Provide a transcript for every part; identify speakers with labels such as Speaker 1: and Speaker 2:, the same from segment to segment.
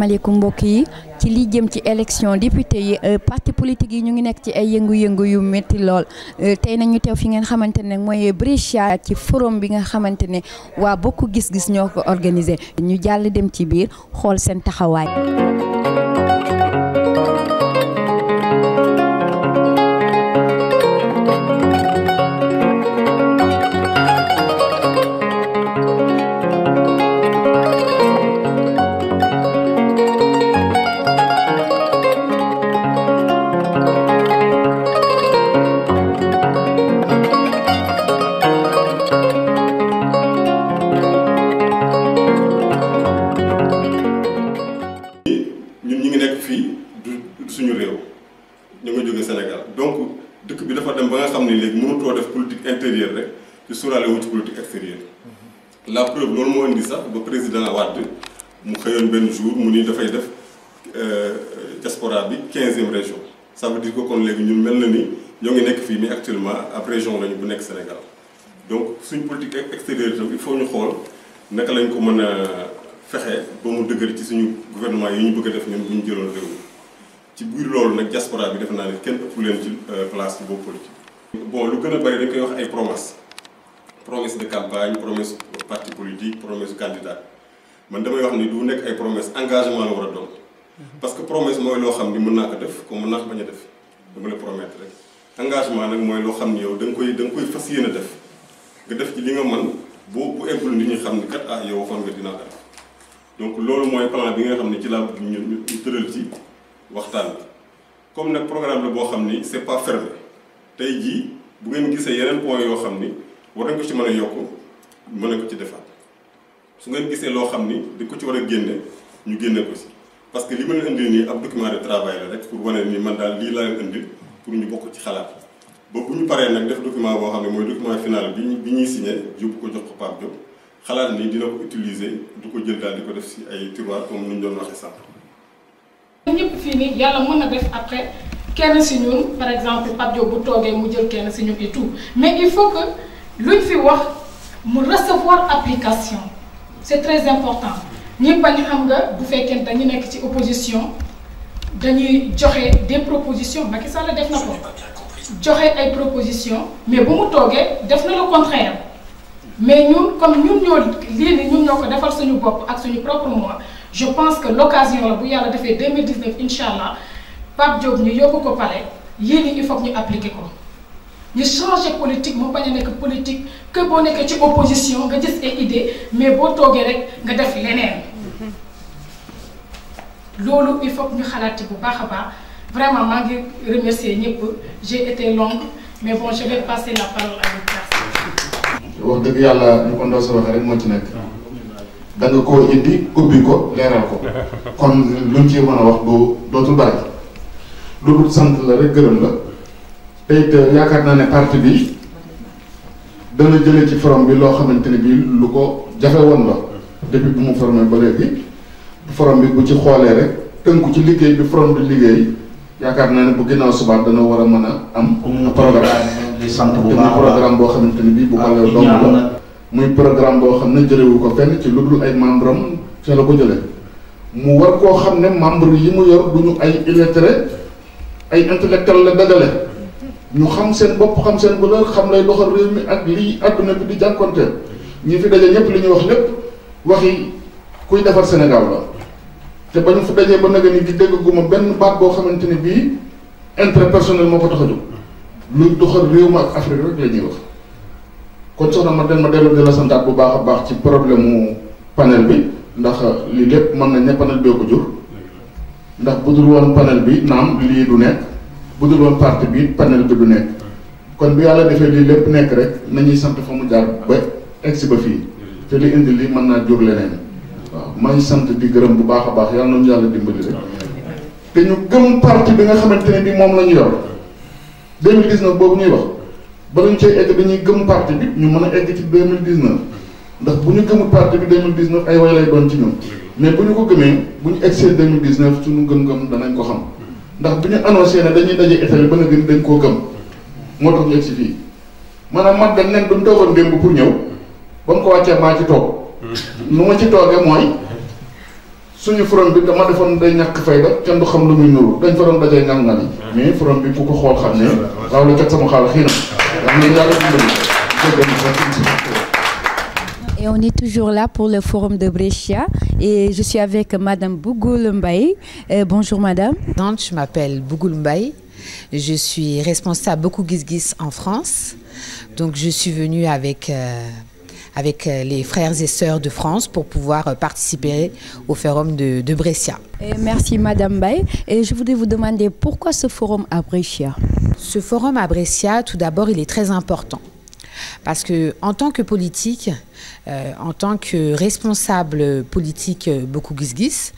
Speaker 1: asalaamaaleykum mbokk yi ci li jëm ci élection député yi parti politique yi ñu ngi nekk ci ay yëngu-yëngu yu métti lool tey nañu teew fi ngeen xamante ne mooy Brescia ci forum bi nga xamante ne waa bokk gis-gis ñoo ko organisé ñu jàll dem ci biir xool seen taxawaay.
Speaker 2: suñu réew ñu nga jóge Sénégal donc dëkk bi dafa dem ba nga xam ne léegi mënutoo def politique intérieure rek ci sóoraale wu ci politique extérieure la preuve loolu moo indi sax ba président Wade mu xëyoon benn jour mu ni dafay def diaspora bi 15e région ça veut dire que kon léegi ñun mel na ni ñoo ngi nekk fii mais actuellement ab région lañu bu nekk Sénégal donc suñ politique extérieure itam il faut ñu xool naka lañ ko mën a fexe ba mu dëgër ci suñu gouvernement yi ñu bëgg a def ñun bu ñu jëloon réew mi ci biir loolu nag diaspora bi def naa ne kenn ëpp leen ci place ci boobu politique. bon lu gën a bëri dañ koy wax ay promesse de campagne promesse parti politique promesse candidat man damay wax ni du nekk ay promesse engagement la war a doon parce que promesse mooy loo xam ni mën naa ko def comme mën naa ko bañ a def dama la promettre rek engagement nag mooy loo xam ni yow da nga koy fas yéene def nga def ci li nga mën bu eggul nit ñi xam ni kat ah yow waxoon nga dinaa ko def donc loolu mooy plan bi nga xam ne ci laa bëgg ñu tëral ci waxtaan bi comme nag programme la boo xam ni c'est pas fermé tey jii bu ngeen gisee yeneen point yoo xam ni war nañ ko ci mën a yokk mën nañ ko ci defaat su ngeen gisee loo xam ni di ko ci war a génne ñu génne ko si parce que li ma leen indil nii ab document de travail la rek pour wane ni man daal lii laa leen indil pour ñu bokk ci xalaat ba bu ñu paree nag def document boo xam ne mooy document final bi ñuy signé yóbbu ko jox ko Pape Diop xalaat ni dina ko utiliser du ko jël daal di ko def si ay tiroir comme ni ñu doon waxee sànq.
Speaker 3: ñëpp fii nii yàlla mën na def après kenn si ñun par exemple Pape Diop bu toogee mu jël kenn si ñun et tout mais il faut que luñ fi wax mu recevoir application c'est très important ñi bañ xam nga bu fekkee dañu nekk ci opposition dañuy joxe des propositions Macky Sall def na ko joxe ay propositions mais bu mu toogee def na le contraire mais ñun comme ñun ñoo lii ni ñun ñoo ko defal suñu bopp ak suñu propre mois je pense que l'occasion la bu yàlla defee 2019 incha allah Pape Diop ñu yóbbu ko palais yéen il faut que ñu appliquer ko ñu changer politique mu bañ a nekk politique que boo nekkee ci opposition nga gis ay idée mais boo toogee rek nga def leneen loolu il faut que ñu xalaat bu baax a baax vraiment maa ngi remercier ñëpp j'ai été longue mais bon je vais passer la parole à l'autre.
Speaker 4: wax dëgg yàlla ñu ko ndaw sa waxee rek moo ci nekk. da nga koo indi ubbi ko leeral ko kon luñ ci mën a wax dootul bari loolu sant la rek gërëm la te it yaakaar naa ne parti bi dana jëlee ci forum bi loo xamante ne bii lu ko jafe woon la depuis bu mu formé ba léegi forum bi bu ci xoolee rek tënku ci liggéey bi forum bi liggéey yaakaar naa ne bu ginnaaw subaat dana war a mën a am programme boo xamante ne bii bu ko leer dong la muy programme boo xam ne jëlewu ko fenn ci lu dul ay membre am ca la ko jële mu war koo xam ne membre yi mu yor duñu ay illettré ay intellectuel la dajale ñu xam seen bopp xam seen valeur xam lay doxal réew mi ak lii adduna bi di jànkonteel ñi fi daje ñëpp li ñuy wax lépp waxi kuy defar Sénégal la te ba ñu fi dajee ba naga ni di dégg guma benn baat boo xamante ni bii intérêt personnel moo ko tax a jóg luy doxal réew mi ak Afrique rek la ñuy wax kon soxna ma dellu di la santaat bu baax a baax ci problème mu panel bi ndax lii lépp mën nañ ne panel bee ko jur ndax bu dul woon panel bi naam lii du nekk bu dul woon parti bi panel bi du nekk kon bi yàlla defee lii lépp nekk rek nañuy sant fa mu jaar ba egsi ba fii te li indi lii mën naa jur leneen waaw may sant di gërëm bu baax a baax yàlla nañu yàlla dimbali rek te ñu gëm parti bi nga xamante ne bi moom la ñu yor 2019 boobu ñuy wax bala ñu cay egg dañuy gëm parti bi ñu mën a egg ci 2019 ndax bu ñu gëmul parti bi 2019 ay way lay doon ci ñun mais bu ñu ko gëmee bu ñu egsee 2019 suñu gëm-gëm danañ ko xam ndax bu ñu annoncé ne dañuy daje Italie ba nga gën dañ koo gëm moo tax ñu egsi fii maanaam man dañ nen duñ toogoon démb pour ñëw ba mu ko wàccee maa ci toog nu ma ci toogee mooy suñu forom bi dama defoon day ñàkk fayda kenn du xam lu muy nuru dañ fa doon dajee ngal-ngal yi mais forom bi ku ko xool xam ne waaw la kat sama xaal xii
Speaker 1: Et on est toujours là pour le forum de Brescia et je suis avec Madame Bougoul Mbaye. Bonjour Madame.
Speaker 5: Je m'appelle Bougoul Mbaye. Je suis responsable Bokk Gis Gis en France. Donc je suis venue avec les frères et sœurs de France pour pouvoir participer au forum de Brescia.
Speaker 1: Merci Madame Mbaye. Et je voudrais vous demander pourquoi ce forum à Brescia?
Speaker 5: Ce forum à Brescia, tout d'abord, il est très important. Parce que en tant que politique, en tant que responsable politique Bokk Gis Gis,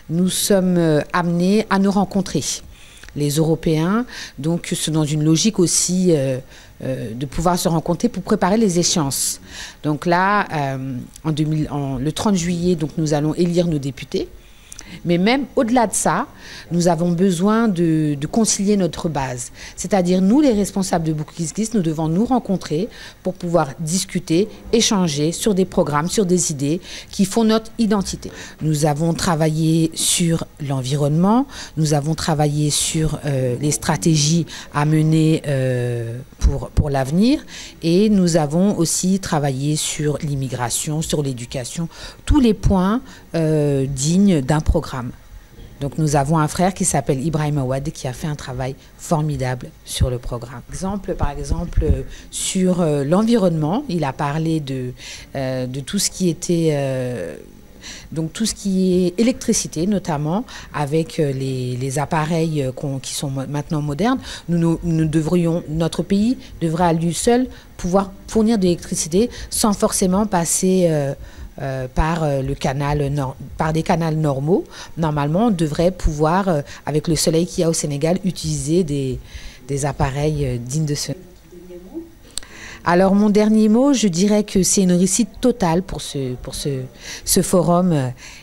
Speaker 5: nous sommes amenés à nous rencontrer. Les Européens, donc c'est dans une logique aussi de pouvoir se rencontrer pour préparer les échéances. Donc là, le 30 juillet, donc, nous allons élire nos députés. Mais même au-delà de ça, nous avons besoin de concilier notre base. C'est-à-dire, nous, les responsables de Bokk Gis Gis, nous devons nous rencontrer pour pouvoir discuter, échanger sur des programmes, sur des idées qui font notre identité. Nous avons travaillé sur l'environnement, nous avons travaillé sur les stratégies à mener pour l'avenir et nous avons aussi travaillé sur l'immigration, sur l'éducation, tous les points dignes d'un programme. Donc nous avons un frère qui s'appelle Ibrahim Awad qui a fait un travail formidable sur le programme. Par exemple, sur l'environnement, il a parlé de tout ce qui était... donc tout ce qui est électricité notamment, avec les appareils qui sont maintenant modernes, notre pays devrait à lui seul pouvoir fournir de l'électricité sans forcément passer par des canaux normaux. Normalement, on devrait pouvoir, avec le soleil qu'il y a au Sénégal, utiliser des appareils dignes de ce. Alors mon dernier mot, je dirais que c'est une réussite totale pour ce forum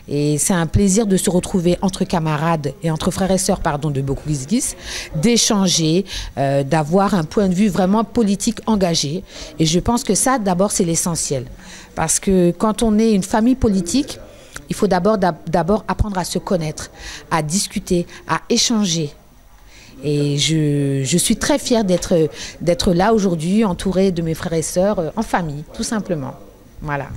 Speaker 5: et c'est un plaisir de se retrouver entre camarades et entre frères et sœurs de Bokk Gis Gis, d'échanger, d'avoir un point de vue vraiment politique engagé et je pense que ça d'abord c'est l'essentiel parce que quand on est une famille politique, il faut d'abord apprendre à se connaître, à discuter, à échanger. Et je suis très fière d'être là aujourd'hui, entourée de mes frères et sœurs, en famille, tout simplement. Voilà.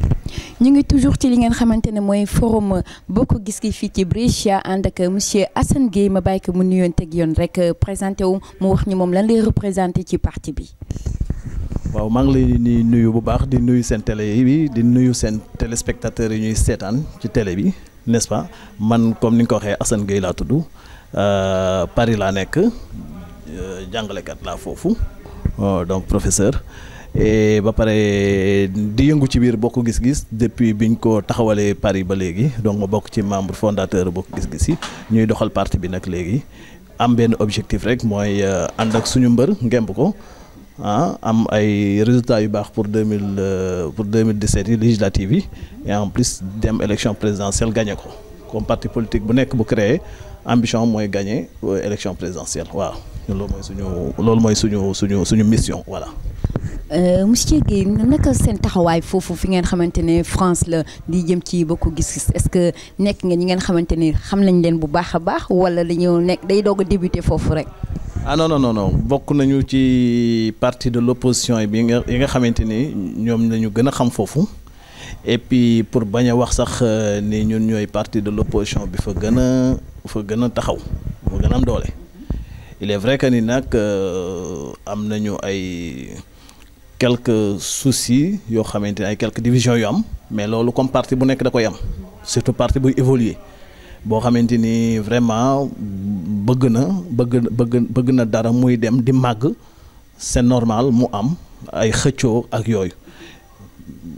Speaker 1: Nous sommes toujours ci li ngeen xamantene moy forum Bokk Gis Gis fi ci Brescia ànd ak monsieur Assane Gueye ma bàyyi ko mu nuyonteeg yoon rek présenté wu mu wax ñi moom lan lay représenté ci parti bi.
Speaker 6: waaw maa ngi lay di nuyu bu baax di nuyu seen télé bi di nuyu seen téléspectateurs yi ñuy seetaan ci télé bi n'est-ce pas man comme ni nga ko waxee Assane Gueye laa tudd. Paris laa nekk jàngalekat laa foofu donc professeur et ba pare di yëngu ci biir Bokk Gis Gis depuis biñ ko taxawalee Paris ba léegi donc ma bokk ci membre fondateur Bokk Gis Gis yi ñuy doxal parti bi nag léegi am benn objectif rek mooy ànd ak suñu mbër ngemb ko am ay résultats yu baax pour 2017 yi législatives yi et en plus dem élection présidentielle gagné ko comme parti politique bu nekk bu créé ambition mooy gagner élection présidentielle waaw loolu mooy suñu mission voilà.
Speaker 1: Monsieur Gueye naka seen taxawaay foofu fi ngeen xamante ne France la di jëm ci Bokk Gis Gis est-ce que nekk nga ñi ngeen xamante ne xam nañ leen bu baax a baax wala dañoo nekk day doog a débuter foofu rek.
Speaker 6: ah non bokk nañu ci parti de l'opposition yi nga xamante ni ñoom lañu gën a xam foofu. Et puis pour bañ a wax sax ni ñun ñooy parti de l'opposition bi fa gën a taxaw mu gën a am doole il est vrai que ni nag am nañu ay quelques soucis yoo xamante ne ay quelques divisions yu am mais loolu comme parti bu nekk da koy am surtout parti buy évoluer boo xamante ni vraiment bëgg na dara muy dem di màgg c'est normal mu am ay xëccoo ak yooyu.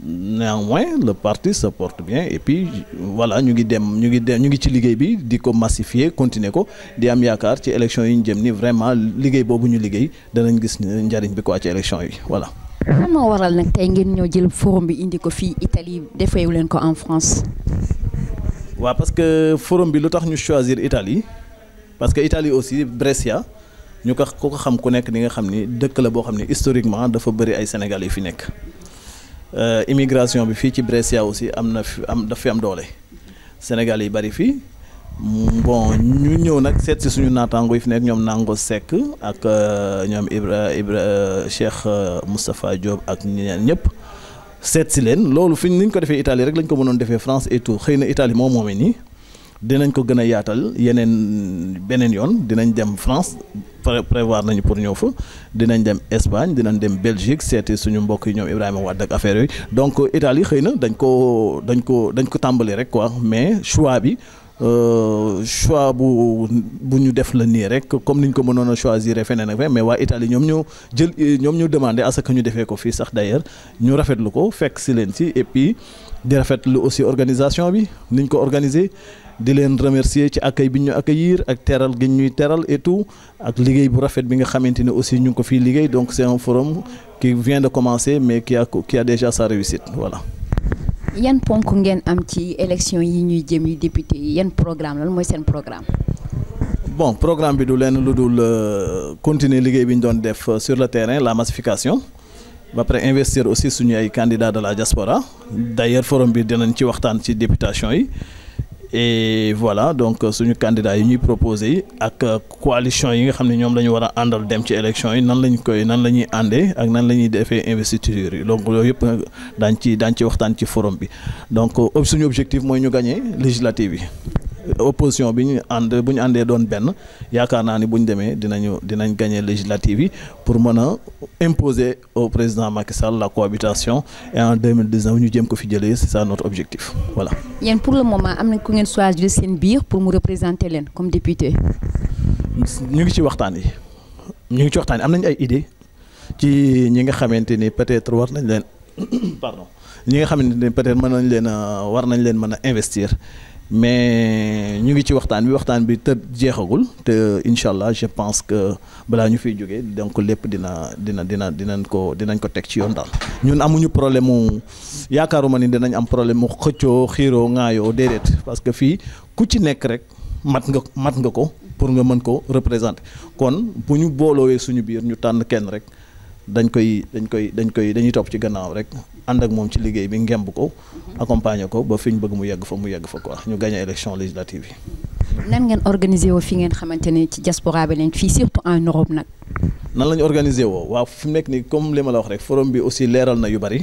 Speaker 6: Néanmoins le parti se porte bien et puis voilà ñu ngi ci liggéey bi di ko massifier continuer ko di am yaakaar ci élection yi ñu jëm ni vraiment liggéey boobu ñu liggéey danañ gis njariñ bi quoi ci élection yi voilà.
Speaker 1: lan moo waral nag tey ngeen ñëw jël forum bi indi ko fii Italie defeewu leen ko en France.
Speaker 6: waaw parce que forum bi lu tax ñu choisir Italie parce que Italie aussi Brescia ñu ko xam ku nekk di nga xam ni dëkk la boo xam ni historiquement dafa bëri ay Sénégalais yu fi nekk. Immigration bi fii ci Brescia aussi dafa am doole Sénégal yi bari fii bon ñu ñëw nag seet si suñu naataango yi fi nekk ñoom Nango Seck ak ñoom Cheikh Moustapha Diop ak ñeneen ñëpp seet si leen loolu fi niñ ko defee Italie rek lañ ko mënoon defee France et tout xëy na Italie moom moomee nii dinañ ko gën a yaatal beneen yoon dinañ dem France prévoir nañu pour ñëw fa dinañ dem Espagne dinañ dem Belgique seeti suñu mbokk yi ñoom Ibrahima Wade ak affaire yooyu donc Italie xëy na dañ ko tàmbali rek quoi mais choix bi choix bu ñu def la nii rek comme niñ ko mënoon a choisir feneen ak feneen mais waa Italie ñoom ñu demandé à ce que ñu defee ko fii sax d'ailleurs ñu rafetlu ko fekk si leen ci et puis di rafetlu aussi organisation bi niñ ko organiser di leen remercier ci accueil bi ñu accueillir ak teral gi ñuy teral et tout ak liggéey bu rafet bi nga xamante ne aussi ñu ngi ko fii liggéey donc c'est un forum qui vient de commencer mais qui a déjà sa réussite voilà.
Speaker 1: yan ponk ngeen am ci élection yi ñuy jëm yi député yi yan programme lan mooy seen programme.
Speaker 6: bon programme bi du leen lu dul continuer liggéey bi ñu doon def sur le terrain la massification ba pare investir aussi suñu ay candidats de la diaspora d'ailleurs forum bi dinañ ci waxtaan ci députation yi et voilà donc suñu candidats yi ñuy proposé yi ak coalition yi nga xam ne ñoom la ñu war a àndal dem ci élection yi nan la ñuy àndee ak nan la ñuy defee investiture yi donc loolu yëpp daañ ci waxtaan ci forum bi donc suñu objectif mooy ñu gagner législative yi opposition bi ñu bu ñu àndee doon benn yaakaar naa ni bu ñu demee dinañ gagner législative yi pour mën a imposer au président Macky Sall la cohabitation et en 2019 ñu jéem ko fi jëlee c'est ça notre objectif voilà.
Speaker 1: yéen pour le moment am na ku ngeen choisir seen biir pour mu représenter leen comme député.
Speaker 6: ñu ngi ci waxtaan yi am nañ ay idées ci ñi nga xamante ni peut-être war nañ leen pardon ñi nga xamante ni peut-être war nañ leen mën a investir. mais ñu ngi ci waxtaan bi te jeexagul te incha allah je pense que balaa ñu fiy jógee donc lépp dinañ ko teg ci yoon daal. ñun amuñu problème mu yaakaaruma ni dinañ am problème mu xëccoo xiiroo ŋaayoo déedéet parce que fii ku ci nekk rek mat nga ko pour nga mën ko représenter kon bu ñu booloowee suñu biir ñu tànn kenn rek dañuy topp ci gannaaw rek ànd ak moom ci liggéey bi ngemb ko accompagner ko ba fi ñu bëgg mu yegg fa quoi ñu gagner élection législative yi.
Speaker 1: nan ngeen organiser woo fi ngeen xamante ne ci diaspora bi lañ fii surtout en Europe nag.
Speaker 6: nan la ñu organiser woo waaw fi mu nekk nii comme li ma la wax rek forum bi aussi leeral na yu bari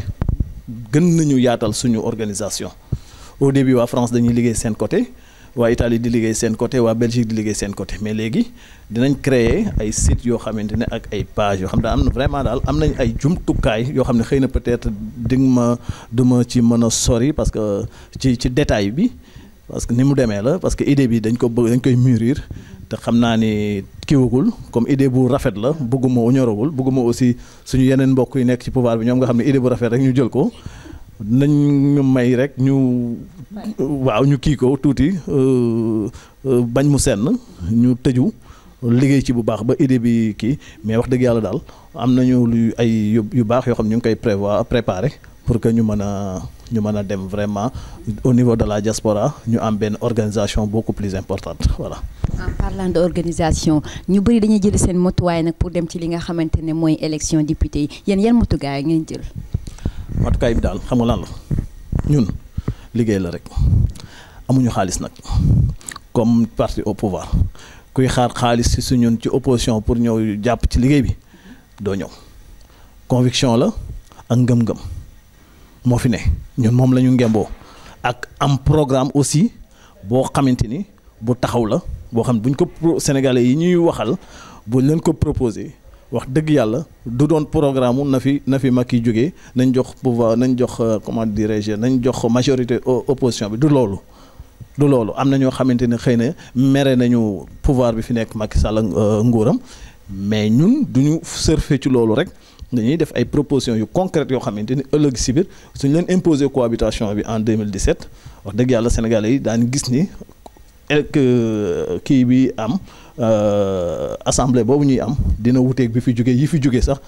Speaker 6: gën nañu yaatal suñu organisation au début waa France dañuy liggéey seen côté. waa Italie di liggéey seen côté waa Belgique di liggéey seen côté mais léegi dinañ créer ay sites yoo xamante ne ak ay pages yoo xam ne am na vraiment daal am nañ ay jumtukaay yoo xam ne xëy na peut-être du ma ci mën a sori parce que ci détail bi parce que ni mu demee la parce que idée bi dañ koy mûrir te xam naa ni kiiwagul comme idée bu rafet la bëgguma ñoragul bëgguma aussi suñu yeneen mbokk yi nekk ci pouvoir bi ñoom nga xam ne idée bu rafet rek ñu jël ko. nañ ñu may rek ñu kii ko tuuti bañ mu senn ñu tëju liggéey ci bu baax ba idée bi kii mais wax dëgg yàlla daal am nañu yu baax yoo xam ñu ngi koy préparer pour que ñu mën a dem vraiment au niveau de la diaspora ñu am benn organisation beaucoup plus importante voilà.
Speaker 1: en parlant de organisation ñu bëri dañuy jël seen motuwaay nag pour dem ci li nga xamante ne mooy élection député yi yéen yan motuwaay ngeen jël.
Speaker 6: matukaay bi daal xam nga lan la ñun liggéey la rek amuñu xaalis nag comme parti au pouvoir kuy xaar xaalis ci su ñun ci opposition pour ñëw jàpp ci liggéey bi doo ñëw conviction la ak ngëm-ngëm moo fi ne ñun moom la ñu ngemboo ak am programme aussi boo xamante ni bu taxaw la boo xam buñ ko sénégalais yi ñuy waxal buñ leen ko proposé wax dëgg yàlla du doon programme na fi Macky jógee nañ jox pouvoir nañ jox comment dirais-je nañ jox majorité opposition bi du loolu am na ñoo xamante ne xëy na mere nañu pouvoir bi fi nekk Macky Sall nguuram mais ñun duñu surfer ci loolu rek dañuy def ay propositions yu concrètes yoo xamante ni ëllëg si biir suñ leen imposer cohabitation bi en 2017 wax dëgg yàlla sénégalais yi daan gis ni kii bi am assemblée boobu ñuy am dina wuteeg bi fi jógee yi fi jógee sax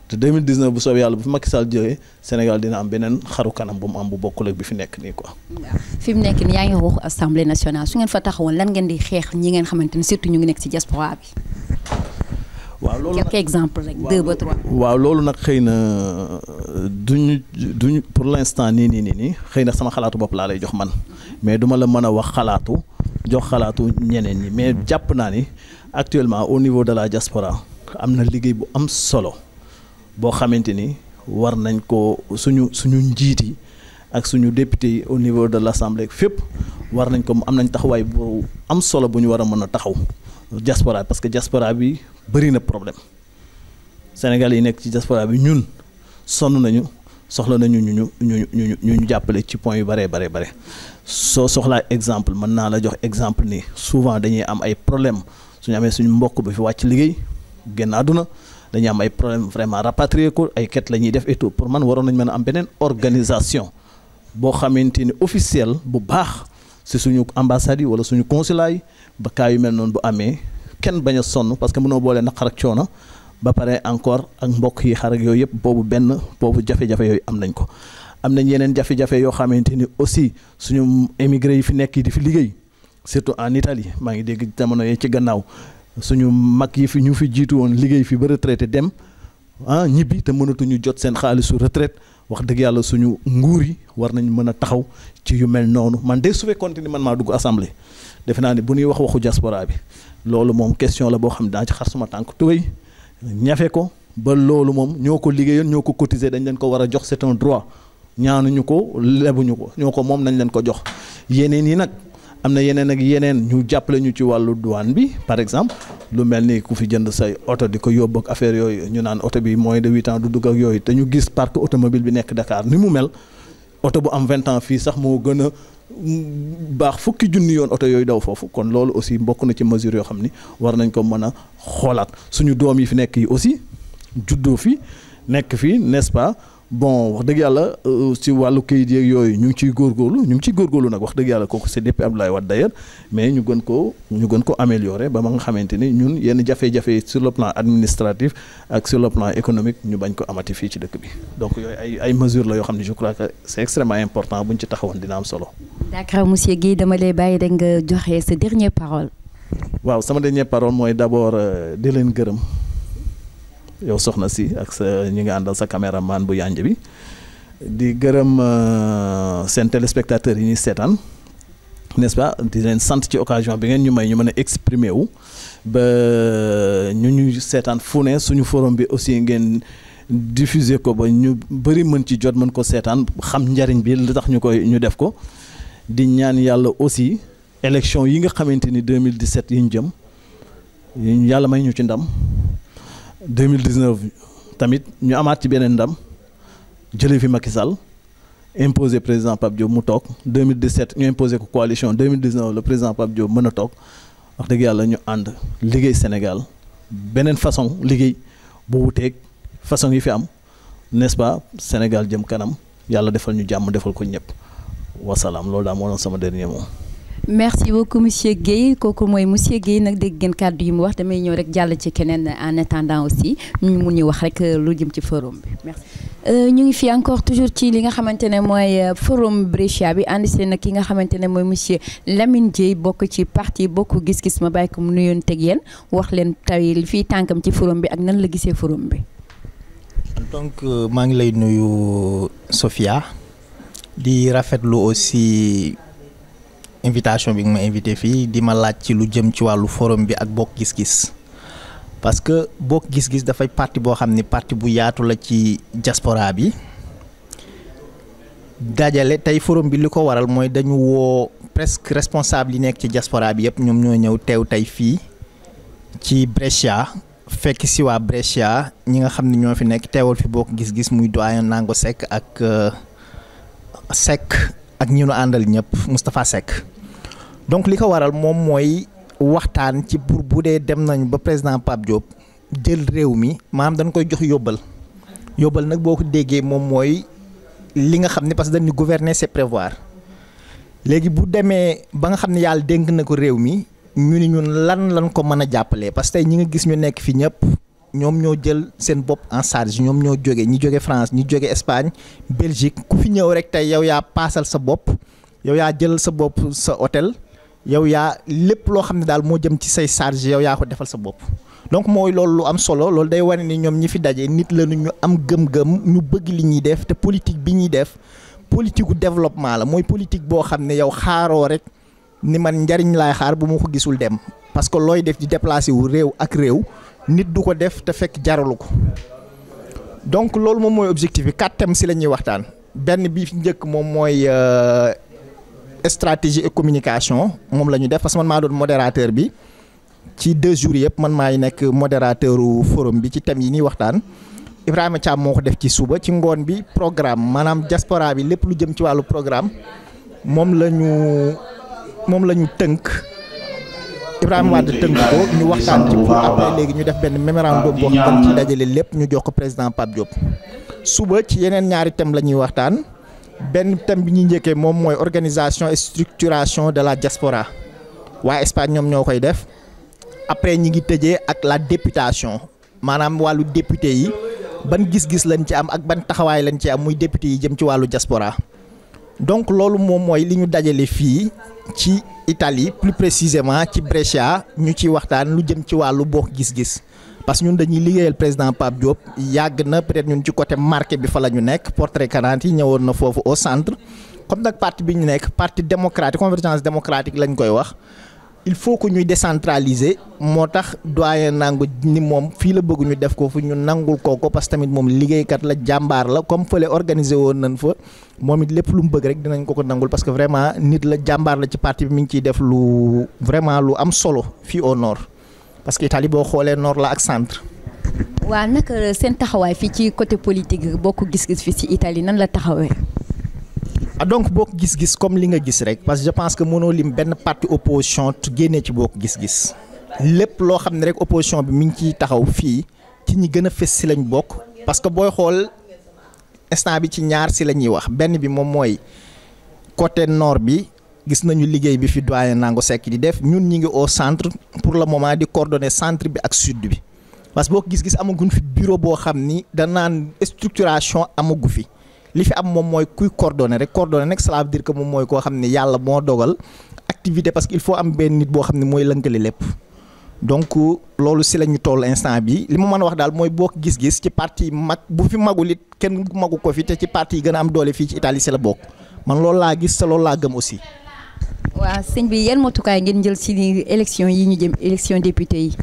Speaker 6: te 2019 bu soobee yàlla bu fi Macky Sall jógee Sénégal dina am beneen xaru kanam bu mu am bu bokkul ak bi fi nekk nii quoi.
Speaker 1: fi mu nekk nii yaa ngi wax assemblée nationale su ngeen fa taxawoon lan ngeen di xeex ñi ngeen xamante ni surtout ñu ngi nekk ci diaspora bi.
Speaker 6: waaw loolu
Speaker 1: quelques exemples rek 2 ba 3.
Speaker 6: waaw loolu nag xëy na duñu pour l'instant nii xëy na sama xalaatu bopp laa lay jox man mais duma la mën a wax jox xalaatu ñeneen ñi mais jàpp naa ni actuellement au niveau de la diaspora am na liggéey bu am solo boo xamante ni war nañ ko suñu njiit yi ak suñu député yi au niveau de l'Assemblée fépp war nañ ko am nañ taxawaay bu am solo bu ñu war a mën a taxaw diaspora parce que diaspora bi bëri na problème Sénégal yi nekk ci diaspora bi ñun sonn nañu soxla nañu ñu jàppale ci point yu bare soo soxlaa exemple mën naa la jox exemple ni souvent dañuy am ay problème suñu amee suñu mbokk bi fi wàcc liggéey génn àdduna dañuy am ay problème vraiment rapatrier ko ay quête la ñuy def et tout pour man waroon nañ mën a am beneen organisation boo xamante ni officiel bu baax si suñu ambassades yi wala suñu consulat yi ba kaa yu mel noonu bu amee kenn bañ a sonn parce que mënoo boole naqar ak coono ba pare encore ak mbokk yi xar ak yooyu yëpp boobu jafe-jafe yooyu am nañ ko. am nañ yeneen jafe-jafe yoo xamante ni aussi suñu émigré yi fi nekk di fi liggéey surtout en Italie maa ngi dégg jamono yi ci gannaaw suñu mag yi fi ñu fi jiitu woon liggéey fi ba retraité dem ñibbi te mënatuñu jot seen xaalisu retraite wax dëgg yàlla suñu nguur yi war nañ mën a taxaw ci yu mel noonu man de su fekkoon ni man maa dugg assemblée defe naa ni bu ñuy waxu diaspora bi loolu moom question la boo xam ne daa ci xar suma tànk tubéy ñafe ko ba loolu moom ñoo ko liggéeyoon ñoo ko cotiser dañ leen ko war a jox c'est un droit ñaanuñu ko lebuñu ko ñoo ko moom nañ leen ko jox yeneen yi nag am na yeneen ak yeneen ñu jàppale ñu ci wàllu douane bi par exemple lu mel ni ku fi jënd say oto di ko yóbbu ak affaire yooyu ñu naan oto bi moins de 8 ans du dugg ak yooyu te ñu gis parc automobile bi nekk Dakar ni mu mel oto bu am 20 ans fii sax moo gën a baax fukki junni yoon oto yooyu daw foofu kon loolu aussi bokk na ci mesure yoo xam ni war nañ ko mën a xoolaat suñu doom yi fi nekk yi aussi juddoo fi nekk fi n'est-ce pas bon wax dëgg yàlla ci wàllu kayit yeeg yooyu ñu ngi ciy góorgóorlu nag wax dëgg yàlla kooku c'est depuis Abdoulaye Wade d'ailleurs mais ñu gën ko améliorer ba nga xamante ni ñun yenn jafe-jafe sur le plan administratif ak sur le plan économique ñu bañ ko amati fii ci dëkk bi donc yooyu ay mesures la yoo xam ne je crois que c'est extrêmement important bu ñu ci taxawoon dina am solo.
Speaker 1: D'accord monsieur Guèye dama lay bàyyi rek nga joxe sa dernière parole.
Speaker 6: waaw sama dernière parole mooy d'abord di leen gërëm. yow soxna si ak sa ñi nga àndal sa caméraman bu yànj bi di gërëm seen téléspectateurs yi ñuy seetaan n'est-ce pas di leen sant ci occasion bi ngeen ñu may ñu mën a exprimer wu ba ñu seetaan fu ne suñu forum bi aussi ngeen diffuser ko ba ñu bëri mën ci jot mën ko seetaan xam njariñ bi li tax ñu def ko di ñaan yàlla aussi élection yi nga xamante ni 2017 yi ñu jëm yàlla may ñu ci ndam 2019 tamit ñu amaat ci beneen ndam jëlee fi Macky Sall imposé président Pape Diop mu toog 2017 ñu imposé ko coalition 2019 le président Pape Diop mën a toog wax dëgg yàlla ñu ànd liggéey Sénégal beneen façon liggéey bu wuteeg façon yi fi am n'est-ce pas Sénégal jëm kanam yàlla defal ñu jàmm defal ko ñëpp wasalaam loolu daa moo doon sama dernier mot.
Speaker 1: merci beaucoup monsieur Guèye kooku mooy monsieur Guèye nag dégg ngeen kàddu yi mu wax damay ñëw rek jàll ci keneen en attendant aussi ñu mun ñu wax rek lu jëm ci forum bi merci. ñu ngi fi encore toujours ci li nga xamante ne mooy forum Brescia bi ànd si nag ki nga xamante ne mooy monsieur Lamine Dieye bokk ci parti bokk gis-gis ma bàyyi ko mu nuyoon teg yéen wax leen tey fii tànkam ci forum bi ak nan la gisee forum bi.
Speaker 7: donc maa ngi lay nuyu Sophia di rafetlu aussi. invitation bi nga ma invité fii di ma laaj ci lu jëm ci wàllu forum bi ak bokk gis-gis parce que bokk gis-gis dafay parti boo xam ni parti bu yaatu la ci diaspora bi dajale tey forum bi li ko waral mooy dañu woo presque responsable yi nekk ci diaspora bi yëpp ñoom ñoo ñëw teew tey fii ci Brescia fekk si waa Brescia ñi nga xam ne ñoo fi nekk teewal fi bokk gis-gis muy doyen Nango Seck ak Seck ak ñi nu àndal ñëpp Moustapha Seck donc li ko waral moom mooy waxtaan ci pour bu dee dem nañ ba président Pape Diop jël réew mi maanaam dañ koy jox yóbbal nag boo ko déggee moom mooy li nga xam ne parce que dañu gouverner c'est prévoir léegi bu demee ba nga xam ne yàlla dénk na ko réew mi ñu ni ñun lan ko mën a jàppalee parce que tey ñi nga gis ñu nekk fi ñëpp ñoom ñoo jël seen bopp en charge ñoom ñoo ñi jóge France ñi jóge Espagne Belgique ku fi ñëw rek tey yow yaa paasal sa bopp yow yaa jël sa bopp sa hôtel yow yaa lépp loo xam ne daal moo jëm ci say charge yow yaa ko defal sa bopp donc mooy loolu lu am solo loolu day wane ni ñoom ñi fi daje nit la ñu am gëm-gëm ñu bëgg li ñuy def te politique bi ñuy def politique gu développement la mooy politique boo xam ne yow xaaroo rek ni man njariñ laay xaar bu ma ko gisul dem parce que looy def di déplacé wu réew ak réew nit du ko def te fekk jaralu ko donc loolu moom mooy objectif bi 4 thèmes si la ñuy waxtaan benn bi fi njëkk moom mooy stratégie et communication moom la ñu def parce que man maa doon modérateur bi ci 2 jours yëpp man maay nekk modérateur forum bi ci thèmes yi ñuy waxtaan Ibrahima Thiam moo ko def ci suba ci ngoon bi programme maanaam diaspora bi lépp lu jëm ci wàllu programme moom la ñu tënk Ibrahima Wade tënk ko ñu waxtaan ci pour après léegi ñu def benn mémorandum boo xam ci dajale lépp ñu jox ko président Pape Diop. suba ci yeneen ñaari thèmes la ñuy waxtaan benn thème bi ñuy njëkkee moom mooy organisation et structuration de la diaspora waa Espagne ñoom ñoo koy def après ñi ngi tëjee ak la députation maanaam wàllu député yi ban gis-gis lañ ci am ak ban taxawaay lañ ci am muy député yi jëm ci wàllu diaspora donc loolu moom mooy li ñu dajale fii ci Italie plus précisément ci Brescia ñu ci waxtaan lu jëm ci wàllu bokk gis-gis parce que ñun dañuy liggéeyal président Pape Diop yàgg na peut-être ñun ci côté marqué bi fa la ñu nekk portrait 40 yi ñëwoon na foofu au centre comme nag parti bi ñu nekk parti démocratique convergence démocratique lañ koy wax il faut que ñuy décentraliser moo tax doyen nangu ni moom fii la bëgg ñu def ko fu ñu nangul kooko parce que tamit moom liggéeykat la jàmbaar la comme fële organiser woon nañ fa moom it lépp lu mu bëgg rek dinañ ko nangul parce que vraiment nit la jàmbaar la ci parti bi mi ngi ciy def lu vraiment lu am solo fii au nord parce que Italie boo xoolee nord la ak centre.
Speaker 1: waaw naka seen taxawaay fii ci côté politique bokk gis-gis fii ci Italie nan la taxawee.
Speaker 7: donc bokk gis-gis comme li nga gis rek parce que je pense que mënoo lim benn parti opposition génnee ci bokk gis-gis lépp loo xam ne rek opposition bi mi ngi ciy taxaw fii ci ñi gën a fës si lañ bokk parce que booy xool instant bi ci ñaar si la ñuy wax benn bi moom mooy côté nord bi gis nañu liggéey bi fi doyen Nango Seck di def ñun ñi ngi au centre pour le moment di coordonner centre bi ak sud bi parce que bokk gis-gis amaguñ fi bureau boo xam ni danaan structuration amagu fi. li fi am moom mooy kuy coordonné rek coordonné nag cela veut dire que moom mooy koo xam ne yàlla moo dogal activité parce que il faut am benn nit boo xam ne mooy lënkale lépp donc loolu si la ñu toll instant bi li ma mën a wax daal mooy bokk gis-gis ci parti mag bu fi magul it kenn magu ko fi te ci parti yi gën a am doole fii ci Italie si la bokk man loolu laa gis te loolu laa gëm aussi.
Speaker 1: waaw sëñ bi yan motukaay ngeen jël si élection yi ñu jëm élection député yi.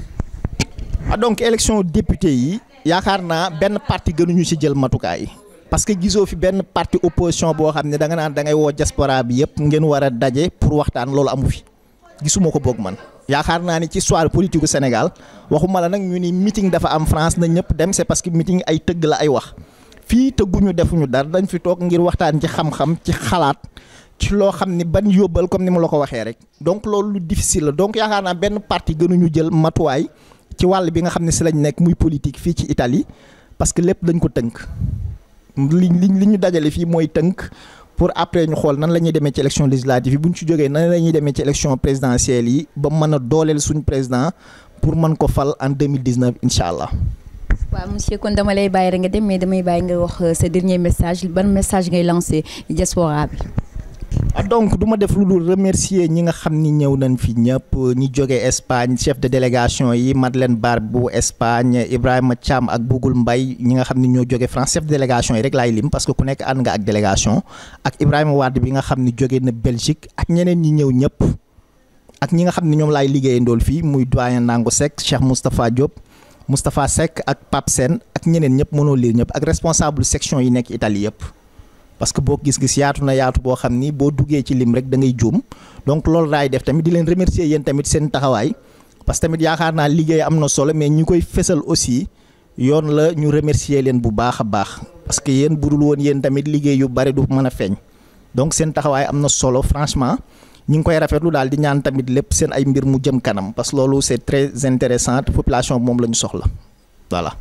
Speaker 7: donc élection député yi yaakaar naa benn parti gënuñu si jël matukaay. parce que gisoo fi benn parti opposition boo xam ne da nga naan da ngay woo diaspora bi yëpp ngeen war a daje pour waxtaan loolu amu fi gisuma ko boog man. yaakaar naa ni ci histoire politique gu Sénégal waxuma la nag ñu ni meeting dafa am France na ñëpp dem c'est parce que meeting ay tëgg la ay wax fii tëgguñu defuñu dara dañ fi toog ngir waxtaan ci xam-xam ci xalaat ci loo xam ni ban yóbbal comme ni ma la ko waxee rek donc loolu lu difficile la donc yaakaar naa benn parti gënuñu jël matuwaay ci wàll bi nga xam ne si lañ nekk muy politique fii ci Italie parce que lépp dañ ko tënk. li ñu dajale fii mooy tënk pour après ñu xool nan la ñuy demee ci élection législative yi bu ñu ci jógee nan la ñuy demee ci élection présidentielle yi ba mën a dooleel suñu président pour mën ko fal en 2019 incha allah.
Speaker 1: waaw monsieur kon dama lay bàyyi rek nga dem mais damay bàyyi nga wax sa dernier message ban message ngay lancé diaspora bi.
Speaker 7: donc du ma def lu dul remercier ñi nga xam ni ñëw nañ fi ñëpp ñi jógee Espagne chef de délégation yi Madeleine Bar bu Espagne Ibrahima Thiam ak Bougoul Mbaye ñi nga xam ni ñoo jógee France chef de délégation yi rek laay lim parce que ku nekk ànd nga ak délégation ak Ibrahima Wade bi nga xam ni jógee na Belgique ak ñeneen ñi ñëw ñëpp ak ñi nga xam ni ñoom laay liggéeyandool fii muy doyen Nango Seck Cheikh Moustapha Diop Moustapha Seck ak Pape Sène ak ñeneen ñëpp mënoo lire ñëpp ak responsable section yi nekk Italie yëpp. parce que boo gis-gis yaatu na yaatu boo xam ni boo duggee ci lim rek da ngay juum donc loolu laay def tamit di leen remercier yéen tamit seen taxawaay parce que tamit yaakaar naa liggéey am na solo mais ñi koy fësal aussi yoon la ñu remercier leen bu baax a baax parce que yéen budul woon yéen tamit liggéey yu bari du mën a feeñ donc seen taxawaay am na solo franchement ñi ngi koy rafetlu daal di ñaan tamit lépp seen ay mbir mu jëm kanam parce que loolu c'est très intéressant population bi moom la ñu soxla voilà.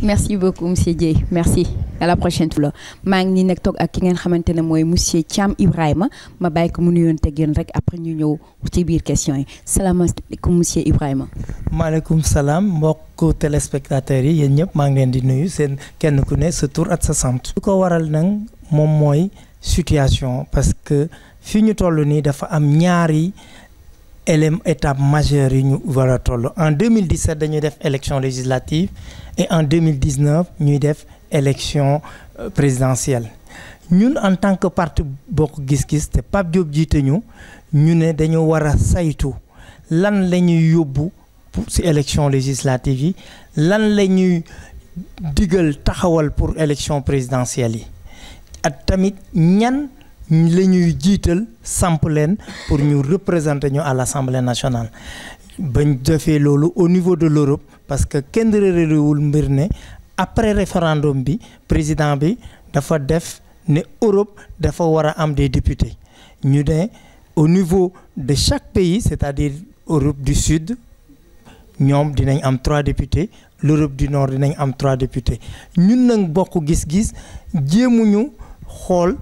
Speaker 1: merci beaucoup monsieur Dieye merci à la prochaine fois maa ngi nii nag toog ak ki ngeen xamante ne mooy monsieur Thiam Ibrahima ma bàyyi ko mu nuyoon teg yéen rek après ñu ñëw ci biir question yi salaamaaleykum monsieur Ibrahima.
Speaker 8: maaleykum salaam mbokku téléspectateurs yi yéen ñëpp maa ngi leen di nuyu seen kenn ku ne sa tur ak sa sant. lu ko waral nag moom mooy situation parce que fi ñu toll nii dafa am ñaari étape majeure yi ñu war a toll en 2017 dañuy def élection législative et en 2019 ñuy def élection présidentielle ñun en tant que parti Bokk Gis Gis te Pape Diop jiite ñu ne dañu war a saytu lan la ñuy yóbbu ci élection législative yi lan la ñuy digal taxawal pour élection présidentielle yi ak tamit ñan la ñuy jiital samp leen pour ñu représenter ñu à l'Assemblée nationale bañ defee loolu au niveau de l'Europe parce que kenn réeréwul mbir ne après référendum bi président bi dafa def ne Europe dafa war a am des députés ñu ne au niveau de chaque pays c'est-à-dire Europe du Sud ñoom dinañ am 3 députés l'Europe du Nord dinañ am 3 députés ñun nag Bokk Gis Gis jéemuñu xool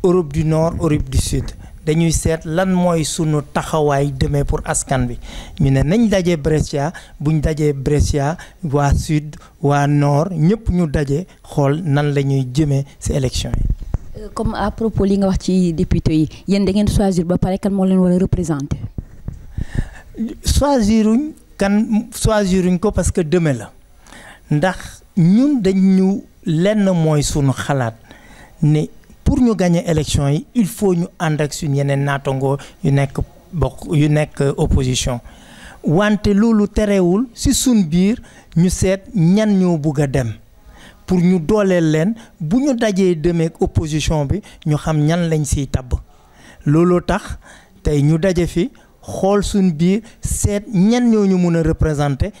Speaker 8: Europe du Nord Europe du Sud dañuy seet lan mooy sunu taxawaay demee pour askan bi ñu ne nañ daje Brescia buñ dajee Brescia waa Sud waa Nord ñëpp ñu daje xool nan la ñuy jëmee ci élection yi.
Speaker 1: Comme à propos li nga wax ci député yi yéen da ngeen choisir ba pare kan moo leen war a représenter.
Speaker 8: choisiruñ ko parce que deme la ndax ñun dañu lenn mooy sunu xalaat ne pour ñu gagner élection yi il faut ñu ànd ak suñu yeneen naatangoo yu nekk opposition wante loolu terewul ci suñ biir ñu seet ñan ñoo bugg a dem pour ñu dooleel leen bu ñu dajee demee opposition bi ñu xam ñan lañ siy tabb looloo tax tey ñu daje fi xool suñ biir seet ñan ñoo ñu mun a représenter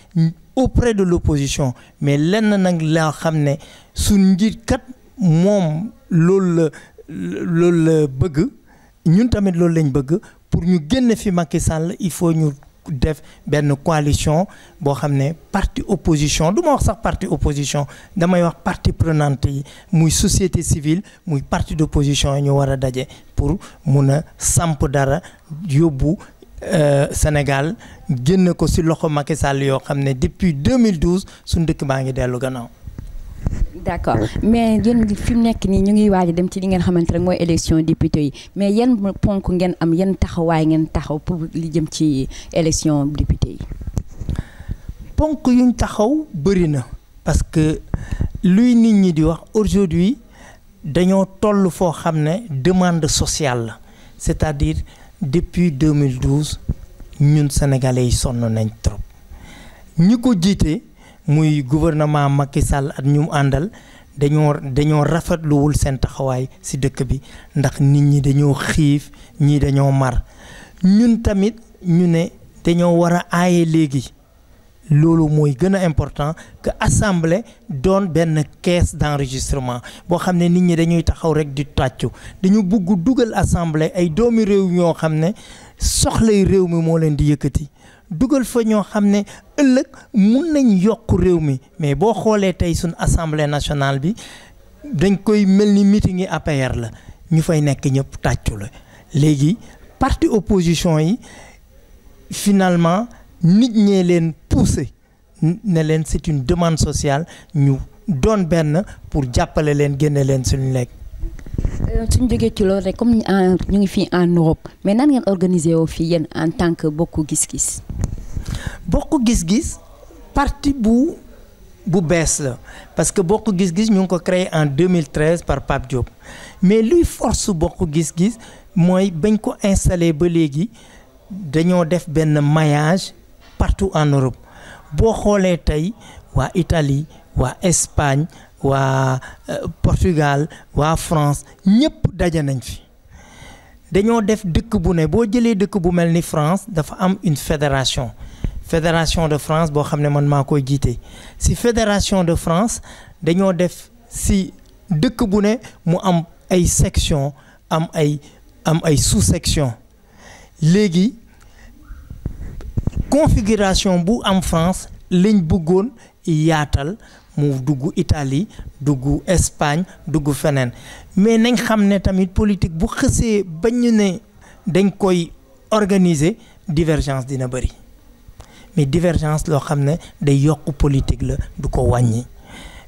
Speaker 8: auprès de l'opposition mais lenn nag laa xam ne suñ njiit kat moom loolu la bëgg ñun tamit loolu lañ bëgg pour ñu génn fi Macky Sall il faut ñu def benn coalition boo xam ne parti opposition du ma wax sax parti opposition damay wax partie prenante yi muy société civile muy parti d'opposition yi ñu war a daje pour mun a samp dara yóbbu Sénégal génn ko ci loxo Macky Sall yoo xam ne depuis 2012 suñu dëkk baa ngi dellu gannaaw.
Speaker 1: D'accord mais yéen fi mu nekk nii ñu ngi waaj a dem ci li ngeen xamante rek mooy élection député yi mais yan ponk ngeen am yan taxawaay ngeen taxaw pour li jëm ci élection député yi.
Speaker 8: ponk yuñ taxaw bëri na parce que luy nit ñi di wax aujourd'hui dañoo toll foo xam ne demande sociale la c'est-à-dire depuis 2012 ñun sénégalais yi sonn nañ trop ñi ko jiite. muy gouvernement Macky Sall ak ñu mu àndal dañoo rafetluwul seen taxawaay ci dëkk bi ndax nit ñi dañoo xiif ñii dañoo mar ñun tamit ñu ne dañoo war a aaye léegi loolu mooy gën a important que assemblée doon benn caisse d'enregistrement boo xam ne nit ñi dañuy taxaw rek di tàccu dañu bugg dugal assemblée ay doomi réew ñoo xam ne soxlay réew mi moo leen di yëkkati dugal fa ñoo xam ne ëllëg mun nañ yokk réew mi mais boo xoolee tey suñ assemblée nationale bi dañ koy mel ni meeting yi APR la ñu fay nekk ñëpp tàccu la léegi parti opposition yi finalement nit ñee leen poussé ne leen c'est une demande sociale ñu doon benn pour jàppale leen génne leen suñu lekk.
Speaker 1: suñu jógee ci loolu rek comme ñu ngi fii en Europe mais nan ngeen organiser woo fii yéen en tant que Bokk Gis Gis.
Speaker 8: Bokk Gis Gis parti bu bees la parce que Bokk Gis Gis ñu ngi ko créé en 2013 par Pape Diop mais luy force Bokk Gis Gis mooy bañ ko installé ba léegi dañoo def benn maillage partout en Europe boo xoolee tey waa Italie waa Espagne waa Portugal waa France ñëpp daje nañ fi dañoo def dëkk bu ne boo jëlee dëkk bu mel ni France dafa am une fédération de France boo xam ne man maa koy jiite ci fédération de France dañoo def ci dëkk bu ne mu am ay section am ay sous-section léegi configuration bu am France lañ bëggoon yaatal mu dugg Italie dugg Espagne dugg feneen mais nañ xam ne tamit politique bu xësee bañ ñu ne dañ koy organiser divergence dina bëri mais divergence loo xam ne day yokk politique la du ko wàññi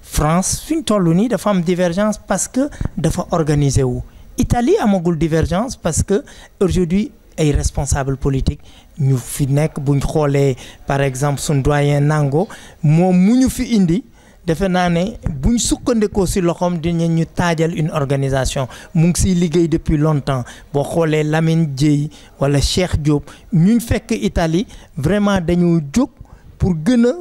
Speaker 8: France fi ñu toll nii dafa am divergence parce que dafa organiser wu Italie amagul divergence parce que aujourd'hui ay responsables politiques ñu fi nekk buñ xoolee par exemple suñ doyen Nango moom mu ñu fi indi defe naa ne buñ sukkandikoo ci loxoom dinañu taajal une organisation mu ngi ciy liggéey depuis longtemps boo xoolee Lamine Dieye wala Cheikh Diop ñuñ fekk Italie vraiment dañu jóg pour gën a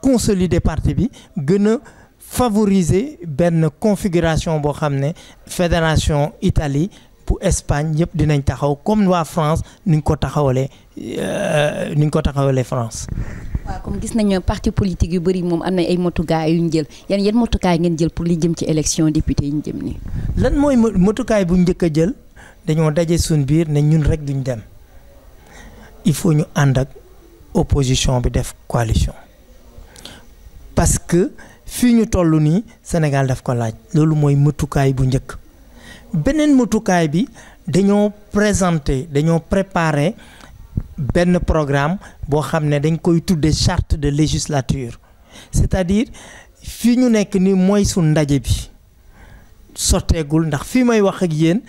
Speaker 8: consolider parti bi gën a favoriser benn configuration boo xam ne fédération Italie pour Espagne ñëpp dinañ taxaw comme waa France ni ñu ko taxawalee France.
Speaker 1: waaw comme gis nañu parti politique yu bëri moom am na ay motukaay yu ñu jël yan motukaay ngeen jël pour li jëm ci élection député yi ñu jëm nii.
Speaker 8: lan mooy motukaay bu njëkk a jël dañoo daje suñ biir ne ñun rek duñ dem il faut ñu ànd ak opposition bi def coalition parce que fii ñu toll nii Sénégal daf ko laaj loolu mooy motukaay bu njëkk. beneen motukaay bi dañoo préparer benn programme boo xam ne dañ koy tudde charte de législature c'est-à-dire fii ñu nekk ni mooy su ndaje bi sotteegul ndax fii may wax ak yéen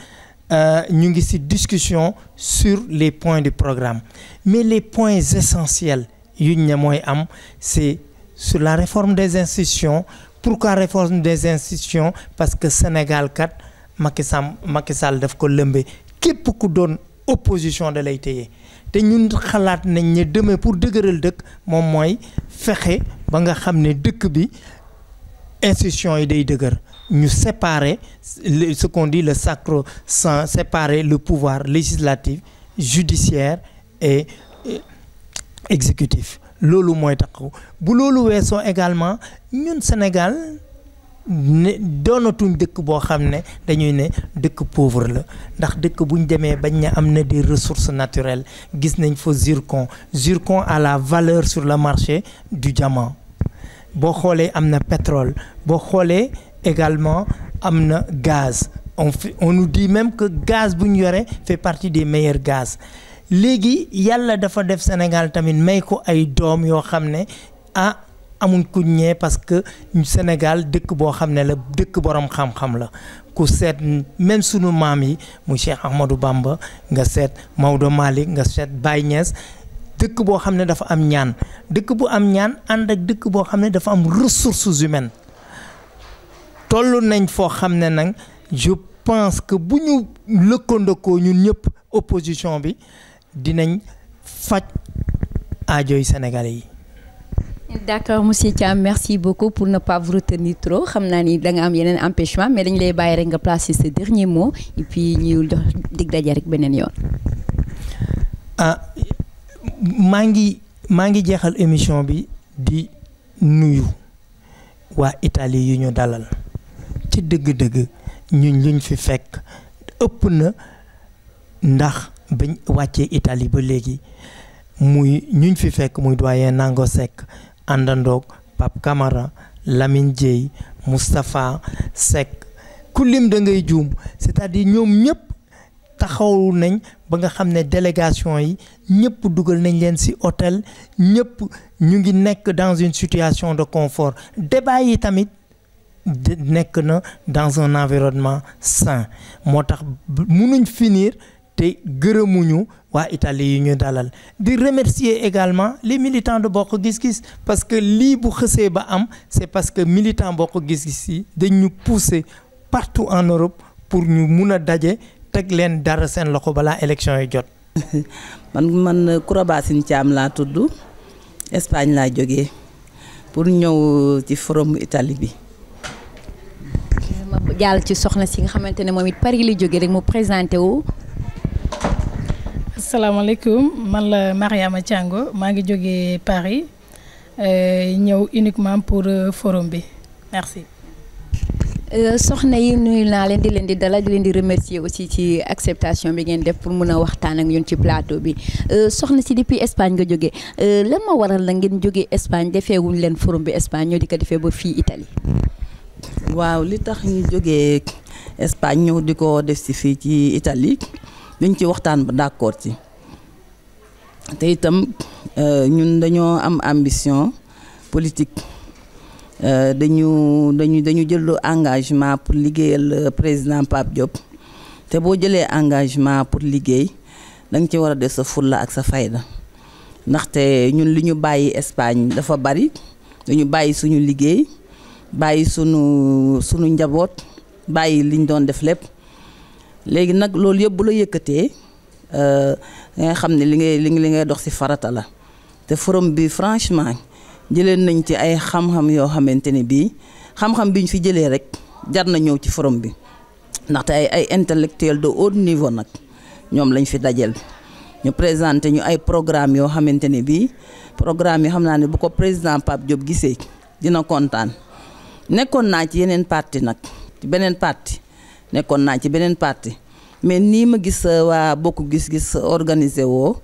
Speaker 8: ñu ngi ci discussion sur les points du programme mais les points essentiels yuñ ne mooy am c'est sur la réforme des institutions. Pourquoi réforme des institutions? Parce que Sénégal kat Macky Sall daf ko lëmbe képp ku doon opposition da lay téye te ñun xalaat nañ ne demee pour dëgëral dëkk moom mooy fexe ba nga xam ne dëkk bi institution yi day dëgër ñu séparer ce qu'on dit le sacro-saint, séparer le pouvoir législatif, judiciaire et exécutif. Loolu mooy taxaw bu loolu weesoo également ñun Sénégal ne doonatuñ dëkk boo xam ne dañuy ne dëkk pauvre la ndax dëkk buñ demee bañ ne am na des ressources naturelles gis nañ fa zircon à la valeur sur le marché du diamant boo xoolee am na pétrole boo xoolee également am na gaz on nous dit même que gaz bu ñu yore fait partie des meilleurs gaz. Léegi yàlla dafa def Sénégal tamit may ko ay doom yoo xam ne amuñ ku ñee parce que Sénégal dëkk boo xam ne la dëkk borom xam-xam la ku seet même sunu maam yi muy Cheikh Ahmadou Bamba nga seet Maodo Malick nga seet Baye Niass dëkk boo xam ne dafa am ñaan dëkk bu am ñaan ànd ak dëkk boo xam ne dafa am ressources humaines toll nañ foo xam ne nag je pense que bu ñu lëkkandikoo ñun ñëpp opposition bi dinañ faj aajoy Sénégalais yi.
Speaker 1: D'accord monsieur Thiam, merci beaucoup pour ne pas vous retenir trop xam naa ni da nga am yeneen empêchement mais dañ lay bàyyi rek nga placer ce dernier mot et puis ñu dig daje rek beneen yoon.
Speaker 8: maa ngi jeexal émission bi di nuyu waa Italie yu ñu dalal ci dëgg-dëgg ñun luñ fi fekk ëpp na ndax bañ wàccee Italie ba léegi muy ñuñ fi fekk muy doyen Nango Seck àndandoog Pape Camara Lamine Dieye Moustapha Seck ku lim da ngay juum c'est-à-dire ñoom ñëpp taxaw nañ ba nga xam ne délégation yi ñëpp dugal nañ leen ci hôtel ñëpp ñu ngi nekk dans une situation de confort débat yi tamit nekk na dans un environnement sain moo tax mënuñ finir te gërëmuñu waa Italie yi ñu dalal di remercier également les militants de Bokk Gis Gis parce que lii bu xësee ba am c'est parce que militants Bokk Gis Gis yi dañu pousser partout en Europe pour ñu mun a daje teg leen dara seen loxo balaa élection yi jot.
Speaker 9: man Koura Bassine Thiam laa tudd Espagne laa jógee pour ñëw ci forum Italie bi.
Speaker 1: ma jàll ci soxna si nga xamante ne moom it Paris la jógee rek mu présenté wu.
Speaker 3: asalaamaaleykum man la Mariama Thiango maa ngi jógee Paris ñëw uniquement pour forum bi merci.
Speaker 1: soxna yi nuyu naa leen di dalal di leen di remercier aussi ci acceptation bi ngeen def pour mun a waxtaan ak ñun ci plateau bi soxna si depuis Espagne nga jógee lan ma waral la ngeen jógee Espagne defeewuñ leen forum bi Espagne ñoo di ko defee ba fii Italie.
Speaker 9: waaw li tax ñu jógee Espagne ñëw di ko def si fii ci Italie dañ ci waxtaan ba d'accord ci te itam ñun dañoo am ambition politique. dañu jël engagement pour liggéeyal président Pape Diop te boo jëlee engagement pour liggéey da nga ci war a def sa fulla ak sa fayda ndaxte ñun li ñu bàyyi Espagne dafa bari dañu bàyyi suñu liggéey bàyyi suñu njaboot bàyyi liñ doon def lépp léegi nag loolu yëpp bu la yëkkatee nga xam ne li ngay dox ci farata la te forum bi franchement jëlee nañ ci ay xam-xam yoo xamante ne bii xam-xam bi ñu fi jëlee rek jar na ñëw ci forum bi ndaxte ay intellectuel de haut niveau nag ñoom lañ fi dajel ñu présenté ñu ay programme yoo xamante ne bii programme yi xam naa ne bu ko président Pape Diop gisee dina kontaan nekkoon naa ci yeneen parti nag ci beneen parti nekkoon naa ci beneen parti mais nii ma gis waa bokk gis-gis organisé woo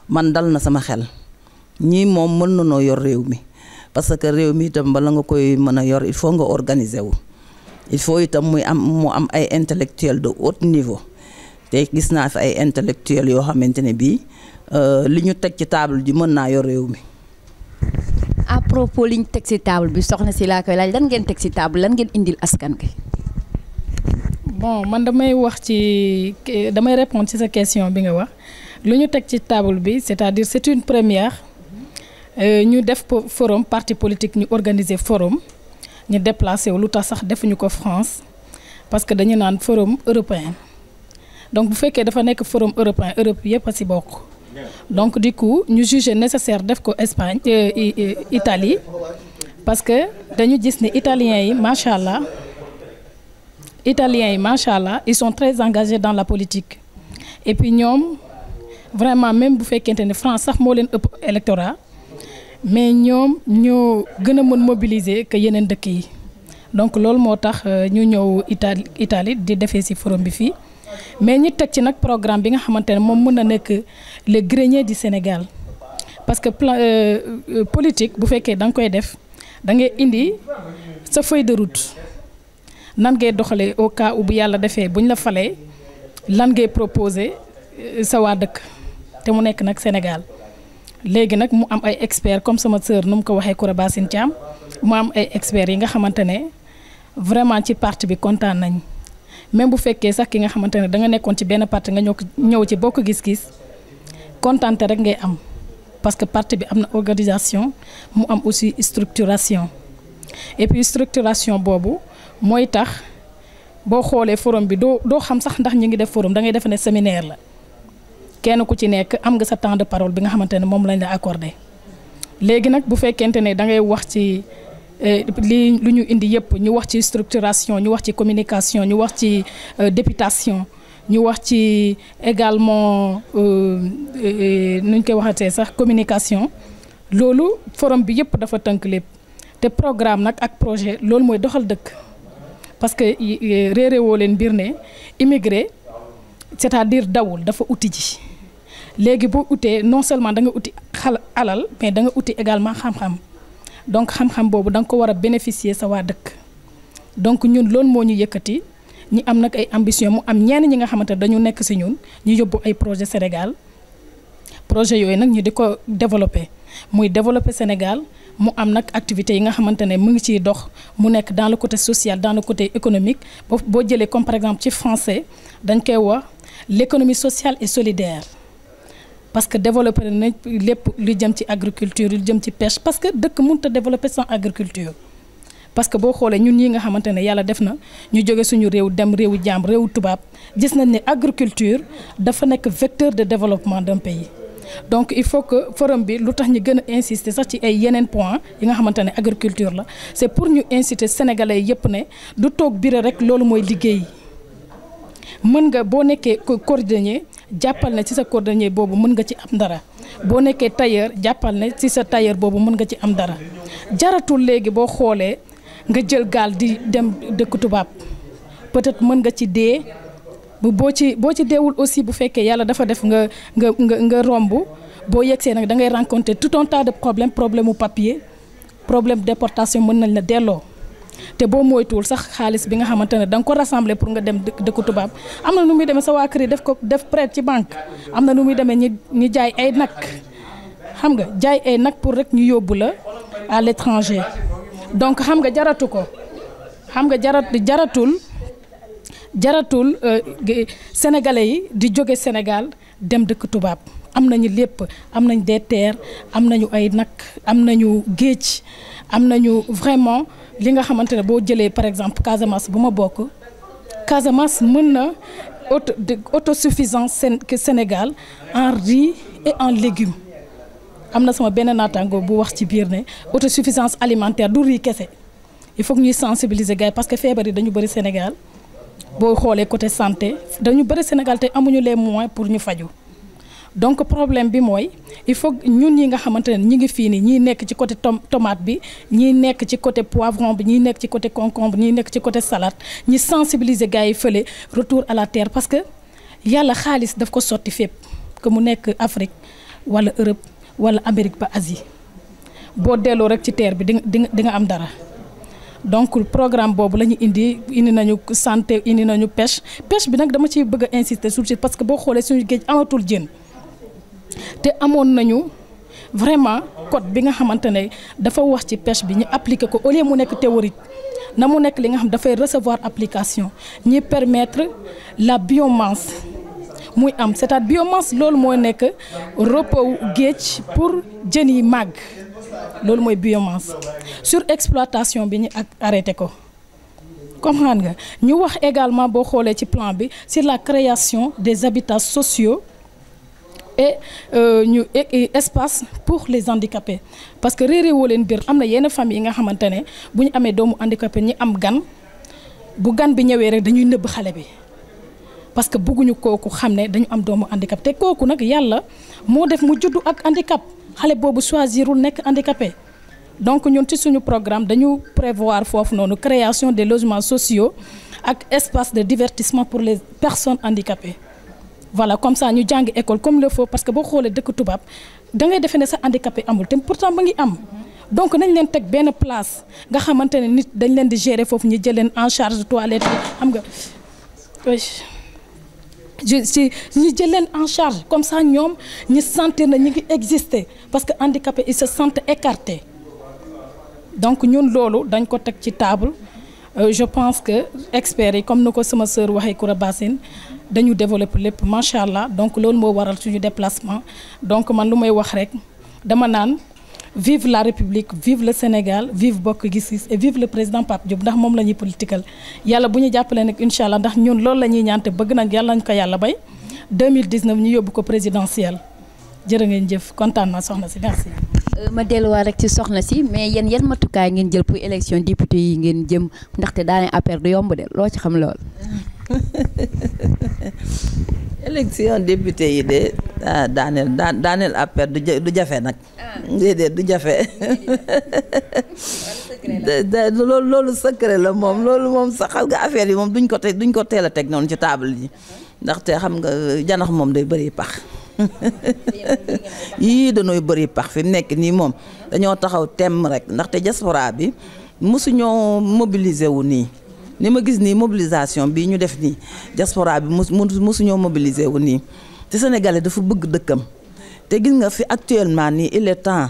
Speaker 9: man dal na sama xel ñii moom mën na noo yor réew mi parce que réew mi itam bala nga koy mën a yor il faut nga organiser wu il faut itam mu am ay intellectuel de haut niveau te gis naa fi ay intellectuel yoo xamante ne bii li ñu teg ci table ji mën naa yor réew mi.
Speaker 1: à propos li ñu teg ci table bi soxna si laa koy laaj lan ngeen teg ci table lan ngeen indil askan gi.
Speaker 3: bon man damay répondre ci sa question bi nga wax lu ñu teg ci table bi c'est-à-dire c'est une première ñu def forum parti politique ñu organiser forum ñu déplacé wu lu tax sax defuñu ko France parce que dañu naan forum européen donc bu fekkee dafa nekk forum européen Europe yëpp a ci bokk donc du coup ñu jugé nécessaire def ko Espagne Italie parce que dañu gis ne italiens yi macha allah ils sont très engagés dans la politique et puis ñoom vraiment même bu fekkente ne France sax moo leen ëpp électorat mais ñoom ñoo gën a mën mobiliser que yeneen dëkk yi donc loolu moo tax ñu ñëw Italie di defee ci forum bi fii mais ñu teg ci nag programme bi nga xamante ne moom mën na nekk le grenier du Sénégal parce que plan politique bu fekkee da nga koy def da ngay indi sa feuille de route nan ngay doxalee au cas où bu yàlla defee buñ la falee lan ngay proposer sa waa dëkk te mu nekk nag Sénégal léegi nag mu am ay experts comme sama sœur nu mu ko waxee Koura Bassine Thiam mu am ay experts yi nga xamante ne vraiment ci parti bi kontaan nañ même bu fekkee sax ki nga xamante ne da nga nekkoon ci benn parti nga ñëw ci bokk gis-gis kontaante rek ngay am parce que parti bi am na organisation mu am aussi structuration et puis structuration boobu mooy tax boo xoolee forum bi doo xam sax ndax ñu ngi def forum da ngay def ne séminaire la kenn ku ci nekk am nga sa temps de parole bi nga xamante ne moom lañ la accordé léegi nag bu fekkente ne da ngay wax ci lu ñu indi yëpp ñu wax ci structuration ñu wax ci communication ñu wax ci députation ñu wax ci également nuñ koy waxatee sax communication loolu forum bi yëpp dafa tënk lépp te programme nag ak projet loolu mooy doxal dëkk parce que réeré woo leen mbir ne immigré c'est-à-dire dawul dafa uti ji léegi boo utee non seulement da nga uti alal mais da nga uti également xam-xam donc xam-xam boobu da nga ko war a bénéficier sa waa dëkk donc ñun loolu moo ñu yëkkati ñi am nag ay ambition mu am ñenn ñi nga xamante dañu nekk ci ñun ñu yóbbu ay projet Sénégal projet yooyu nag ñu di ko développer muy développer Sénégal mu am nag activités yi nga xamante ne mu ngi ciy dox mu nekk dans le côté social dans le côté économique boo jëlee comme par exemple ci français dañ koy wax l'économie sociale et solidaire parce que développer na lépp lu jëm ci agriculture lu jëm ci pêche parce que dëkk mënut a développer sans agriculture parce que boo xoolee ñun ñi nga xamante ne yàlla def na ñu jóge suñu réew dem réewu jàmm réewu tubaab gis nañ ne agriculture dafa nekk vecteur de développement d'un pays donc il faut que forum bi lu tax ñu gën a insister sax ci ay yeneen points yi nga xamante ne agriculture la c'est pour ñu inciter sénégalais yépp ne du toog bureau rek loolu mooy liggéey mën nga boo nekkee cordonnier jàppal ne ci sa cordonnier boobu mën nga ci am dara boo nekkee tailleur jàppal ne ci sa tailleur boobu mën nga ci am dara jaratul léegi boo xoolee nga jël gaal di dem dëkk tubaab peut-être mën nga ci dee boo ci deewul aussi bu fekkee yàlla dafa def nga romb boo yegsee nag da ngay rencontrer tout un tas de problème mu papier problème déportation mën nañ la delloo te boo moytuwul sax xaalis bi nga xamante ne da nga ko rassembler pour nga dem dëkku tubaab am na nu muy demee sa waa kër yi def ko def prêt ci banque am na nu muy demee ñu jaay ay nag xam nga jaay ay nag pour rek ñu yóbbu la à l'étranger donc xam nga jaratu ko xam nga jaratul sénégalais yi di jóge Sénégal dem dëkk tubaab am nañu lépp am nañ des terres am nañu ay nag am nañu géej am nañu vraiment li nga xamante ne boo jëlee par exemple Casamance bu ma bokk Casamance mën na autosuffisance Sénégal en riz et en légumes am na sama benn naataango bu wax ci biir ne autosuffisance alimentaire du riz kese il faut que ñuy sensibiliser gars yi parce que feebar yi dañu bëri Sénégal boo xoolee côté santé dañu bëri Sénégal te amuñu les moyens pour ñu faju donc problème bi mooy il faut ñun ñi nga xamante ne ñi ngi fii nii ñii nekk ci côté tomate bi ñii nekk ci côté poivron bi ñii nekk ci côté concombre ñii nekk ci côté salade ñi sensibiliser gars yi fële retour à la terre parce que yàlla xaalis daf ko sotti fépp que mu nekk Afrique wala Europe wala Amérique ba Asie boo delloo rek ci terre bi di nga am dara donc programme boobu la ñu indi nañu santé indi nañu pêche bi nag dama ci bëgg a insister sur parce que boo xoolee suñu géej amatul jën te amoon nañu vraiment code bi nga xamante ne dafa wax ci pêche bi ñu appliquer ko au lieu mu nekk théorique na mu nekk li nga xam dafay recevoir application ñi permettre la biomasse muy am c'est-à-dire biomasse loolu mooy nekk repos géej pour jën yi màgg loolu mooy biomasse sur exploitation bi ñu arrêté ko comprendre nga ñu wax également boo xoolee ci plan bi sur la création des habitats sociaux et espace pour les handicapés parce que réeréewoo leen biir am na yenn famille yi nga xamante ne bu ñu amee doomu handicapé ñi am gan bu gan bi ñëwee rek dañuy nëbb xale bi parce que bëgguñu kooku xam ne dañu am doomu handicap te kooku nag yàlla moo def mu juddu ak handicap xale boobu choisirul nekk handicapé donc ñun ci suñu programme dañu prévoir foofu noonu création des logements sociaux ak espace de divertissement pour les personnes handicapées voilà comme ça ñu jàng école comme le faut parce que boo xoolee dëkk tubaab da ngay defee ne sa handicapé amul te pourtant ba ngi am donc nañ leen teg benn place nga xamante ne nit dañ leen di gérer foofu ñu jël leen en charge toilette xam nga ñu jël leen en charge comme ça ñoom ñu sentir na ñu ngi exister parce que handicapés ils se sentent écartés donc ñun loolu dañ ko teg ci table je pense que experts yi comme ni ko sama sœur waxee Koura Bassine dañu développer lépp macha allah donc loolu moo waral suñu déplacement donc man lu may wax rek dama naan vive la République vive le Sénégal vive Bokk Gis Gis et vive le président Pape Diop ndax moom la ñuy politikal yàlla bu ñu jàppalee nag incha allah ndax ñun loolu la ñuy ñaante bëgg nañ yàlla nañ ko yàlla bay 2019 ñu yóbbu ko présidentiel jërë ngeen jëf kontaan naa soxna si merci.
Speaker 1: ma delluwaat rek ci soxna si mais yéen yan matukaay ngeen jël pour élection député yi ngeen jëm ndaxte daane affaire du yomb de loo ci xam lool.
Speaker 9: élection député yi de daaneel affaire du jafe nag. déedéet du jafe. loolu secret la moom loolu moom sax xam nga affaire yi moom duñ ko teel a teg noonu ci table yi ndaxte xam nga janax moom day bëri pax. yii dañooy bëri pax fi mu nekk nii moom dañoo taxaw temm rek ndaxte diaspora bi mosuñoo mobiliser wu nii ni ma gis nii mobilisation bii ñu def nii diaspora bi mosuñoo mobiliser wu nii te sénégalais dafa bëgg dëkkam te gis nga fi actuellement nii il est temps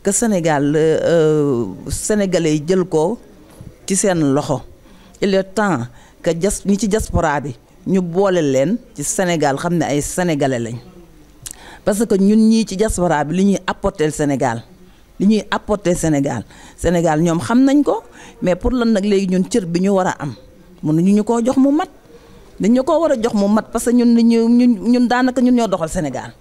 Speaker 9: que sénégalais yi jël ko ci seen loxo il est temps que ñi ci diaspora bi ñu boole leen ci Sénégal xam ne ay sénégalais lañ. parce que ñun ñii ci diaspora bi li ñuy apporter Sénégal Sénégal ñoom xam nañ ko mais pour lan nag léegi ñun cër bi ñu war a am mënuñu ñu koo jox mu mat dañu ko war a jox mu mat parce que ñun daanaka ñun ñoo doxal Sénégal.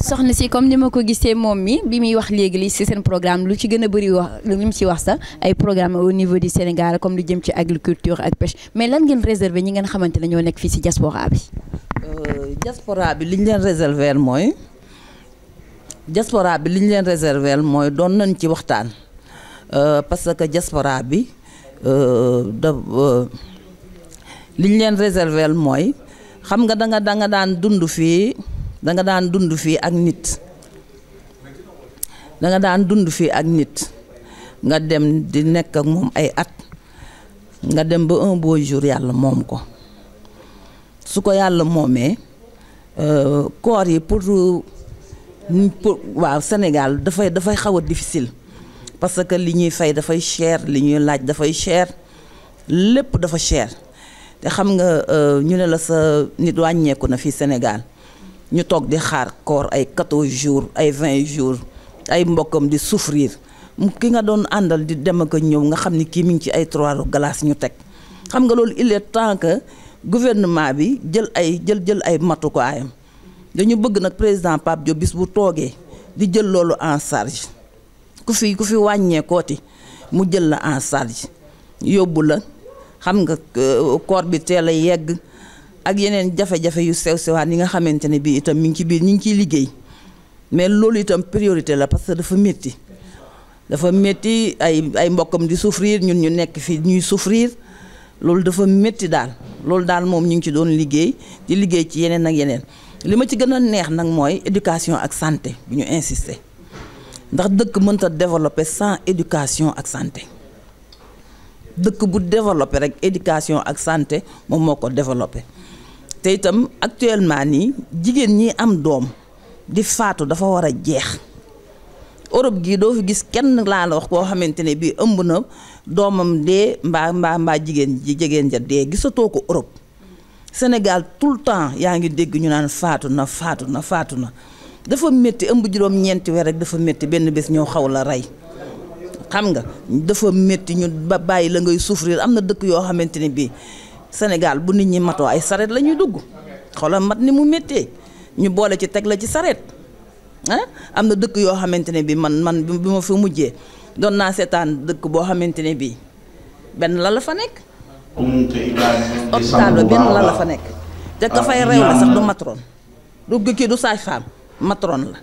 Speaker 1: soxna si comme ni ma ko gisee moom mi bi muy wax léegi li ci seen programme lu ci gën a bëri wax lu mu ci wax sax ay programme au niveau du Sénégal comme lu jëm ci agriculture ak pêche mais lan ngeen réserver ñi ngeen xamante ne ñoo nekk fii ci diaspora bi.
Speaker 9: diaspora bi li ñu leen réserver mooy doon nañ ci waxtaan parce que diaspora bi li ñu leen réserver mooy xam nga da nga daan dund fii ak nit nga dem di nekk ak moom ay at nga dem ba un beau jour yàlla moom ko su ko yàlla moomee koor yi pour waaw Sénégal dafay xaw a difficile parce que li ñuy fay dafay cher li ñuy laaj dafay cher lépp dafa cher te xam nga ñu ne la sa nit wàññeeku na fii Sénégal ñu toog di xaar koor ay 14 jours ay 20 jours ay mbokkam di souffrir ki nga doon àndal di dem ak ñëw nga xam ni kii mi ngi ci ay 3 glace ñu teg xam nga loolu il est temps que gouvernement bi jël ay matukaayam dañu bëgg nag président Pape Diop bis bu toogee di jël loolu en charge ku fi wàññeekooti mu jël la en charge yóbbu la xam nga koor bi teel a yegg ak yeneen jafe-jafe yu sew-sewaan yi nga xamante ne bii itam mi ngi ci biir ñu ngi ciy liggéey mais loolu itam priorité la parce que dafa métti ay mbokkam di souffrir ñun ñu nekk fii ñuy souffrir loolu dafa métti daal loolu daal moom ñu ngi ci doon liggéey di liggéey ci yeneen ak yeneen li ma ci gën a neex nag mooy éducation ak santé bi ñu insister ndax dëkk mënta développer sans éducation ak santé dëkk bu développer rek éducation ak santé moom moo ko développer te itam actuellement nii jigéen ñi am doom di faatu dafa war a jeex Europe gii doo fi gis kenn laa la wax koo xamante ne bii ëmb na doomam dee mbaa jigéen ja dee gisatoo ko Europe Sénégal tout le temps yaa ngi dégg ñu naan faatu na dafa métti ëmb juróom-ñeenti weer rek dafa métti benn bés ñëw xaw la rey xam nga dafa métti ñu ba bàyyi la ngay souffrir am na dëkk yoo xamante ne bii Sénégal bu nit ñi matoo ay sareet la ñuy dugg xoolal mat ni mu méttee ñu boole ci teg la ci sareet am na dëkk yoo xamante ne bii man bi ma fi mujjee doon naa seetaan dëkk boo xamante ne bii benn la fa nekk. hôpital ba benn la fa nekk. te ka fay réew la sax du matron du kii du sage-femme matron la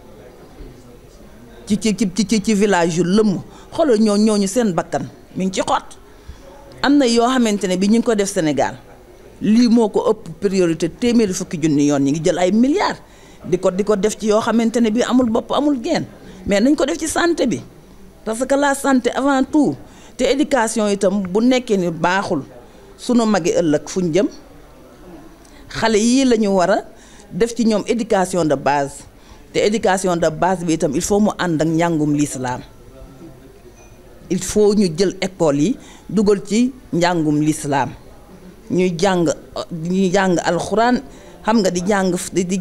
Speaker 9: ci village yu lëmm xoolal ñooñu seen bakkan mi ngi ci xott am na yoo xamante ne bii ñu ngi ko def Sénégal lii moo ko ëpp priorité téeméeri fukki junni yoon ñi ngi jël ay milliards. di ko def ci yoo xamante ne bii amul bopp amul genn mais nañ ko def ci santé bi parce que la santé avant tout te éducation itam bu nekkee ni baaxul sunu magi ëllëg fuñ jëm xale yii la ñu war a def ci ñoom éducation de base te éducation de base bi itam il faut mu ànd ak njàngum l'islam il faut ñu jël école yi dugal ci njàngum l'islam ñuy jàng alxuraan xam nga di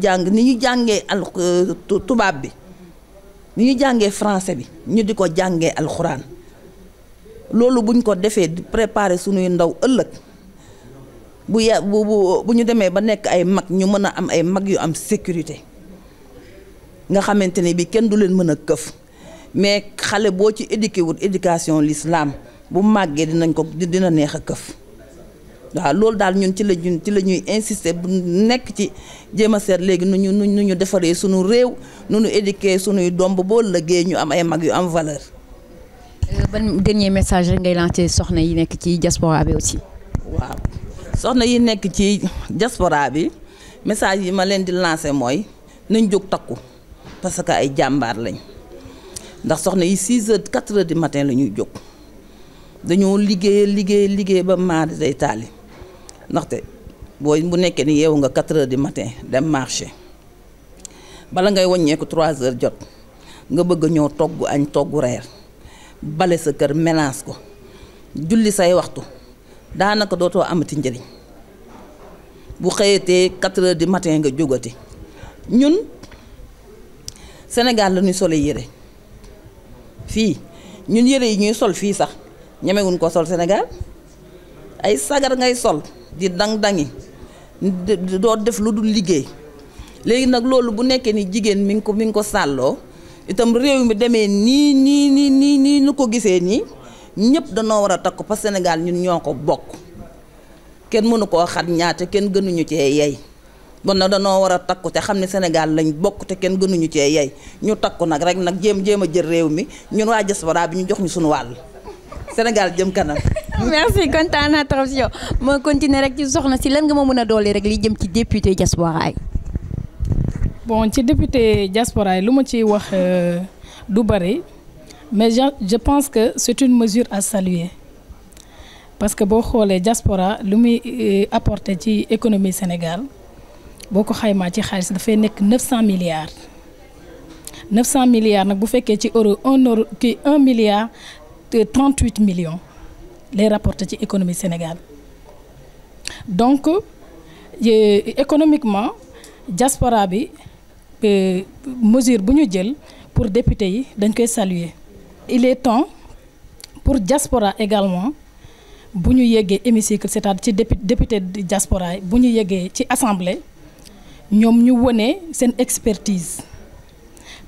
Speaker 9: jàng ni ñu jàngee tubaab bi ni ñu jàngee français bi ñu di ko jàngee alxuraan loolu buñ ko defee di préparer suñuy ndaw ëllëg bu ñu demee ba nekk ay mag ñu mën a am ay mag yu am sécurité nga xamante ne bi kenn du leen mën a këf mais xale boo ci éduqué wut éducation l'islam bu màggee dina neex a këf waaw loolu daal ñun ci la ñuy insister bu nekk ci jéem a seet léegi nu ñu defaree suñu réew nu ñu éduquer suñuy doom boo lëggee ñu am ay mag yu am valeur.
Speaker 1: ban dernier message rek ngay lancer soxna yi nekk ci diaspora bi aussi.
Speaker 9: waaw soxna yi nekk ci diaspora bi message yi ma leen di lancer mooy nañ jóg takku parce que ay jàmbaar lañ ndax soxna yi 6 heures 4 heures du matin la ñuy jóg dañoo liggéey ba maari day taali ndaxte bu nekkee ni yeewu nga 4 heures du matin dem marché bala ngay wàññeeku 3 heures jot nga bëgg ñëw togg añ togg reer bale sa kër mélange ko julli say waxtu daanaka dootoo amati njëriñ bu xëyatee 4 heures du matin nga jógati ñun Sénégal la ñuy sole yére fii ñun yére yi ñuy sol fii sax ñemewuñ ko sol Sénégal ay sagar ngay sol di dang-dangi doo def lu dul liggéey léegi nag loolu bu nekkee ni jigéen mi ngi ko sàlloo itam réew mi demee nii nu ko gisee nii ñëpp danoo war a takku parce que Sénégal ñun ñoo ko bokk kenn mënu koo xat ñaate kenn gënuñu cee yey bon nag danoo war a takku te xam ne Sénégal lañ bokk te kenn gënuñu cee yey ñu takku nag rek nag jéem a jël réew mi ñun waa diaspora bi ñu jox ñu suñu wàll Sénégal jëm kanam.
Speaker 1: merci kontaan naa trop si yow ma continuer rek ci soxna si lan nga ma mën a doole rek li jëm ci député diaspora yi.
Speaker 3: bon ci député diaspora yi lu ma ciy wax du bari mais je pense que c'est une mesure à saluer parce que boo xoolee diaspora lu muy apporter ci économie Sénégal boo ko xaymaa ci xaalis dafay nekk 900 milliards 900 milliards nag bu fekkee ci euro 1 milliard 38 millions lay rapporter ci économie Sénégal donc économiquement diaspora bi mesure bu ñu jël pour député yi dañ koy saluer. Il est temps pour diaspora également bu ñu yeggee hémicycle c'est-à-dire ci député diaspora yi bu ñu yeggee ci assemblée ñoom ñu wone seen expertise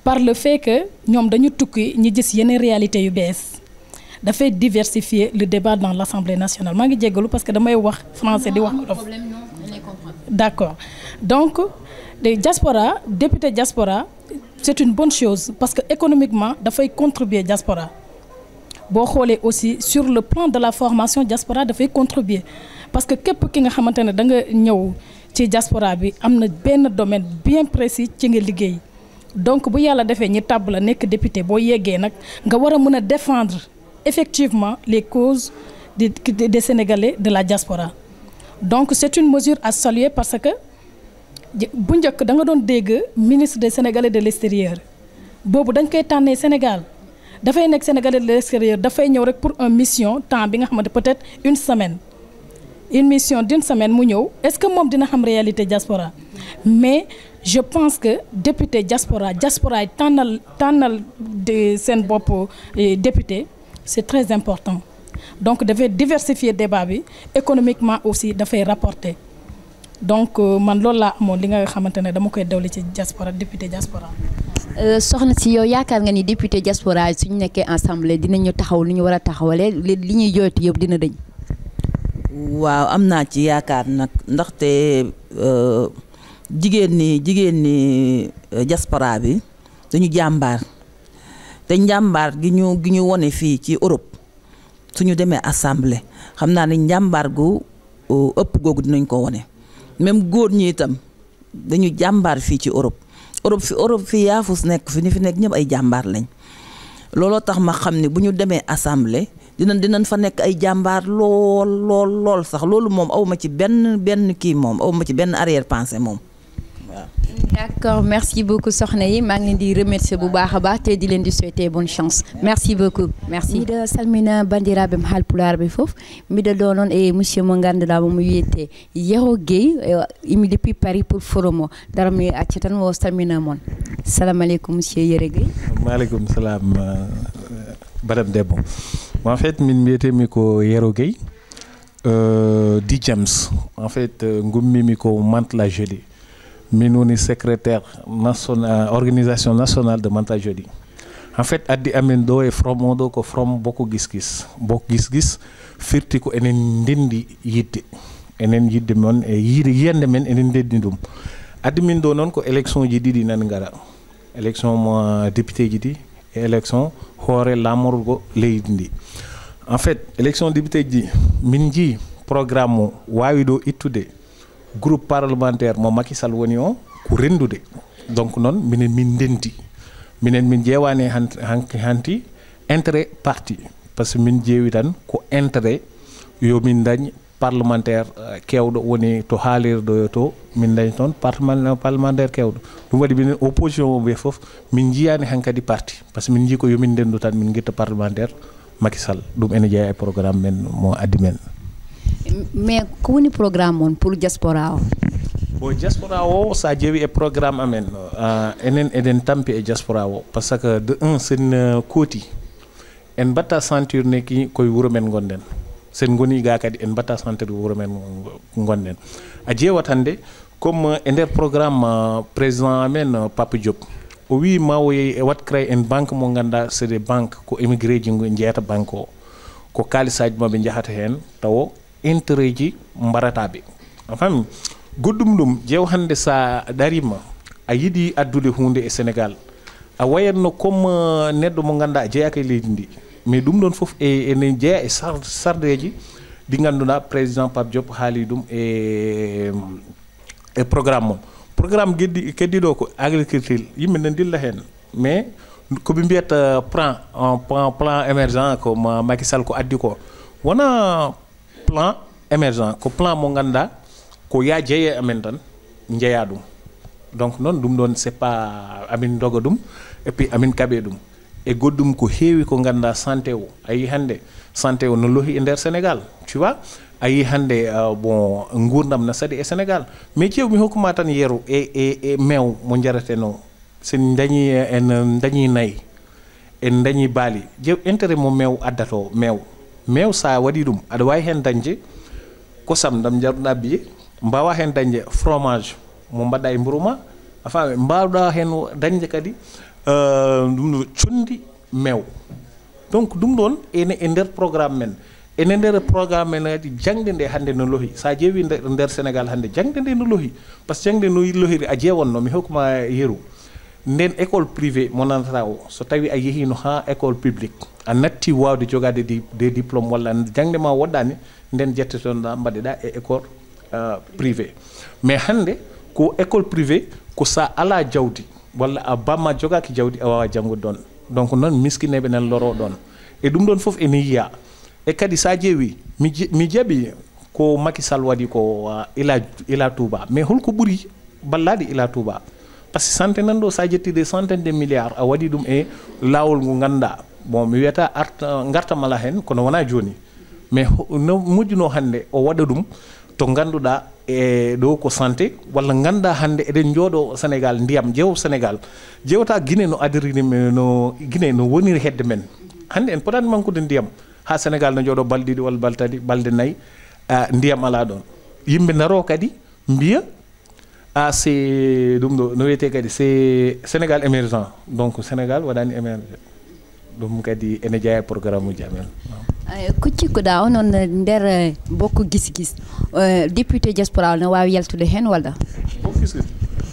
Speaker 3: par le fait que ñoom dañu tukki ñi gis yeneen réalité yu bees dafay diversifier le débat dans l'Assemblée nationale maa ngi jéggalu parce que damay wax français di wax wolof. D'accord donc les diaspora député diaspora c'est une bonne chose parce que économiquement dafay contribuer diaspora boo xoolee aussi sur le plan de la formation diaspora dafay contribuer parce que képp ki nga xamante ne da nga ñëw ci diaspora bi am na benn domaine bien précis ci nga liggéey donc bu yàlla defee ñi tàbb la nekk député boo yeggee nag nga war a mën a défendre effectivement les causes des Sénégalais de la diaspora donc c'est une mesure à saluer parce que bu njëkk da nga doon dégg ministre des Sénégalais de l'extérieur boobu dañ koy tànnee Sénégal dafay nekk Sénégalais de l'extérieur dafay ñëw rek pour une mission temps bi nga xamante peut-être une mission d'une semaine mu ñëw est-ce que moom dina xam réalité diaspora mais je pense que député diaspora yi tànnal de seen bopp député c'est très important donc dafay diversifier débat bi économiquement aussi dafay rapporter donc man loolu laa amoon li nga xamante ne dama koy dawli ci diaspora député diaspora.
Speaker 1: soxna si yow yaakaar nga ni député diaspora suñu nekkee assemblée dinañu taxaw lu ñu war a taxawalee li ñuy jooytu yëpp dina dëñ.
Speaker 9: waaw am naa ci yaakaar nag ndaxte jigéen ñi diaspora bi dañu jàmbaar te njàmbaar gi ñu wone fii ci Europe suñu demee assemblée xam naa ne njàmbaar gu ëpp googu dinañ ko wone même góor ñi itam dañu jàmbaar fii ci Europe fi yaafus nekk fi ni fi nekk ñëpp ay jàmbaar lañ looloo tax ma xam ne bu ñu demee assemblée dinañ fa nekk ay jàmbaar lool sax loolu moom awma ci benn kii moom awma ci benn arrière pensée moom waaw.
Speaker 1: D'accord, merci beaucoup soxna yi maa ngi leen di remercier bu baax a baax te di leen di souhaiter bonne chance merci beaucoup. Merci miɗo salmina bandiraɓe mo haalpulaar fof miɗo ɗo noon e monsieur mo ganduɗa mo wiyete Yero Gueye imi depuis Paris pour forum o dara mi acca tan o salmina moon. Assalamu aleykum monsieur Yero Gueye.
Speaker 10: Maaleykum salam madame Debbo. En fait min mbiyetemi ko Yero Gueye di James en fait ngummimi ko Mantes-la Jolie min woni secrétaire national organisation nationale de Mantes-la Jolie. En fait addi amen ɗo e from oɗo ko from Bokk Gis Gis firti ko enen ndendi yidde moon e yiyande men enen ndendi ɗum addi min ɗo noon ko élection ji ɗiɗi nan ngara élection mo député ji ɗi e élection hoore lamorgo leydi ndi. En fait élection député ji min jii programme mo wawi ɗo ittude groupe parlementaire mo Macky Sall woni o ko rendude donc noon minen min ndendi min ƴewani hanti intérêt parti par ce que min ƴeewi tan ko intérêt yo min dañ parlementaire kewɗo woni to haalirɗo to min dañ toon parlementaire kewɗo ɗum waɗi minen opposition o ɓe foof min jiyani hankadi parti par ce que min jii ko yomin ndendu tan min guitta parlementaire Macky Sall ɗum ene jeeya e programme men mo addi men.
Speaker 1: Mais ko woni programme on pour diaspora o?
Speaker 10: Bon diaspora o sa ƴeewi e programme amen enen eɗen tampi e diaspora o par ce que de un sen kooti en mbatta sentir neki koye wuuro men gonɗen sen goni ga kadi en mbatta sentir wuuro men gonɗen a ƴeewat hannde comme e nder programme président amen Papa Diop o wi ma o yehi e wat créé en banque mo ganduɗa c'est des banques ko émigré ji jeeyata banque o ko kalisaji maɓe jahata hen taw intérêt ji mbarataɓe a fami goɗɗum ɗum ƴeew hannde sa darima a yiiɗi addude hunde e Sénégal a wayatno comme neɗɗo mo ganduɗa a jeeyaka e leydi ndi mais ɗum ɗon foof ene jeeya e sardeji ɗi ganduɗa président Pape Diop haali ɗum e programme programme keddiɗo ko agriculture yimɓe ne dilla hen mais koɓe mbiyata plan émergent ko Macky Sall ko addi ko wona plan émergent ko plan mo ganduɗa ko ya jeeye amen tan jeeya ɗum donc noon ɗum ɗon c'est pas amin doga ɗum et puis amin kaɓe ɗum e goɗɗum ko heewi ko ganduɗa santé o a yi hannde santé o no lohi e nder Sénégal tu vois ayi hande bon gurdam na sadi e Sénégal mais ceew mi hokkuma tan yeru e meew mo jarateno sen dañi en dañi nayi en dañi baali jeew intérêt mo meew addato meew sa waɗi ɗum aɗa wawi hen dañde kosam dam jaruɗa biye mbawa hen dañde fromage mo mbaɗɗa e mburuma a faami mbawɗa hen dañde kadi ɗum ɗo condi meew donc ɗum ɗon ene e nder programme men ene nder programme men kadi jangde nde hande no lohi sa ƴeewi nder Sénégal hande jangde nde no lohi par ce que jangde no lohiri a ƴeewonno mi hokkuma yeru nden école privé mo nantata o so tawi a yehino ha école publique a natti wawde jogade des diplôme walla jangde ma woɗɗani nden jettetonɗa mbaɗeɗa e école privé mais hande ko école privé ko sa ala jawdi walla a bamma jogaki jawdi a wawa janggude ɗon donc noon miskineɓe nan loro ɗon e ɗum ɗon foof ene yiya e kadi sa ƴeewi mi jaɓi ko Macky Sall waɗi ko ila Touba mais holko ɓuuri ballade ila Touba par ce que santé nan ɗo sa jetti des centaines de milliards a waɗi ɗum e lawol ngu ganduɗa bon mi wiyata gartamala hen kono wona joni mais no moƴƴuno hande o waɗa ɗum to ganduɗa e ɗo ko santé walla ganduɗa hande eɗen jooɗo Sénégal ndiyam jeew Sénégal jewta Guinée no adirini no Guinée no woniri hedde men hande en potani mankude ndiyam ha Sénégal no jooɗo balɗe ɗiɗi walla baltati balɗe nayyi ndiyam ala ɗon yimɓe daro kadi mbiya c'est ɗum ɗo no wiyete kadi c'est Sénégal émergent donc Sénégal waɗani émergent ɗum kadi ene jeeya programme uji amen
Speaker 1: ko cikkuɗa onon nder Bokk Gis Gis député diaspora no wawi yaltude hen walla
Speaker 10: Bokk Gis Gis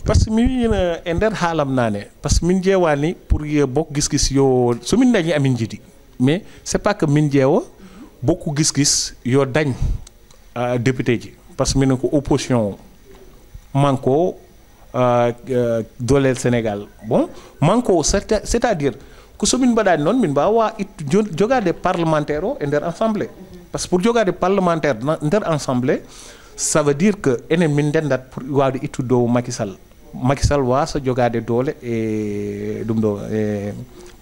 Speaker 10: par ce que mi wina e nder haalam nane par ce que min ƴeewani pour Bokk Gis Gis yo somin dañi amin jiiɗi mais c'est pas que min ƴeewa Bokk Gis Gis yo dañ député ji par ce que minen ko opposition manko dolel Sénégal bon manko c'est-à-dire ko somin mbaɗani noon min mbawa jogade parlementaire o e nder assemblée par ce que pour jogade parlementaire nder assemblée ça veut dire que enen min ndendat pour wawde ittude dow Macky Sall wasa jogade doole e ɗum ɗo e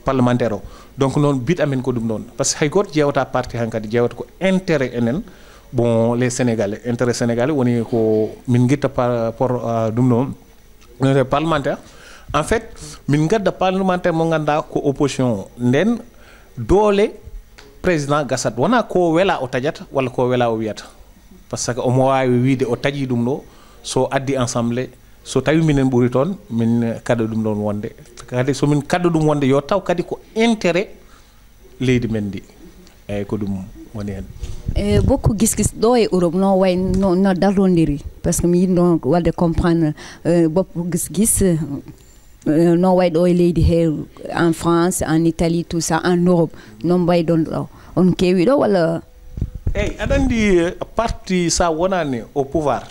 Speaker 10: parlementaire o donc noon bit amen ko ɗum ɗon par ce que hay goto ƴewata parti han kadi ƴewata ko intérêt enen bon les Sénégalais intérêt sénégalais woni ko min guitta pour ɗum ɗon parlementaire en fait min gadda parlementaire mo ganduɗa ko opposition nden doole président gasat wona ko wela o taƴata walla ko wela o wiyata par ce que omo wawi wiide o taƴi ɗum ɗo so addi assemblée so tawi minen ɓuuri toon min kaɗa ɗum ɗon wonde kadi somin kaɗa ɗum wonde yo taw kadi ko intérêt leydi men ndi eyyi ko ɗum woni hen
Speaker 1: Bokk Gis Gis ɗo e Europe no way no darrodiri par ce que mi yiɗno wadde comprendre Bokk Gis Gis no way ɗo e leydi he en France en Italie tout ça en Europe non way ɗon ɗo on keewi ɗo walla
Speaker 10: eyyi aɗa andi parti sa wonani au pouvoir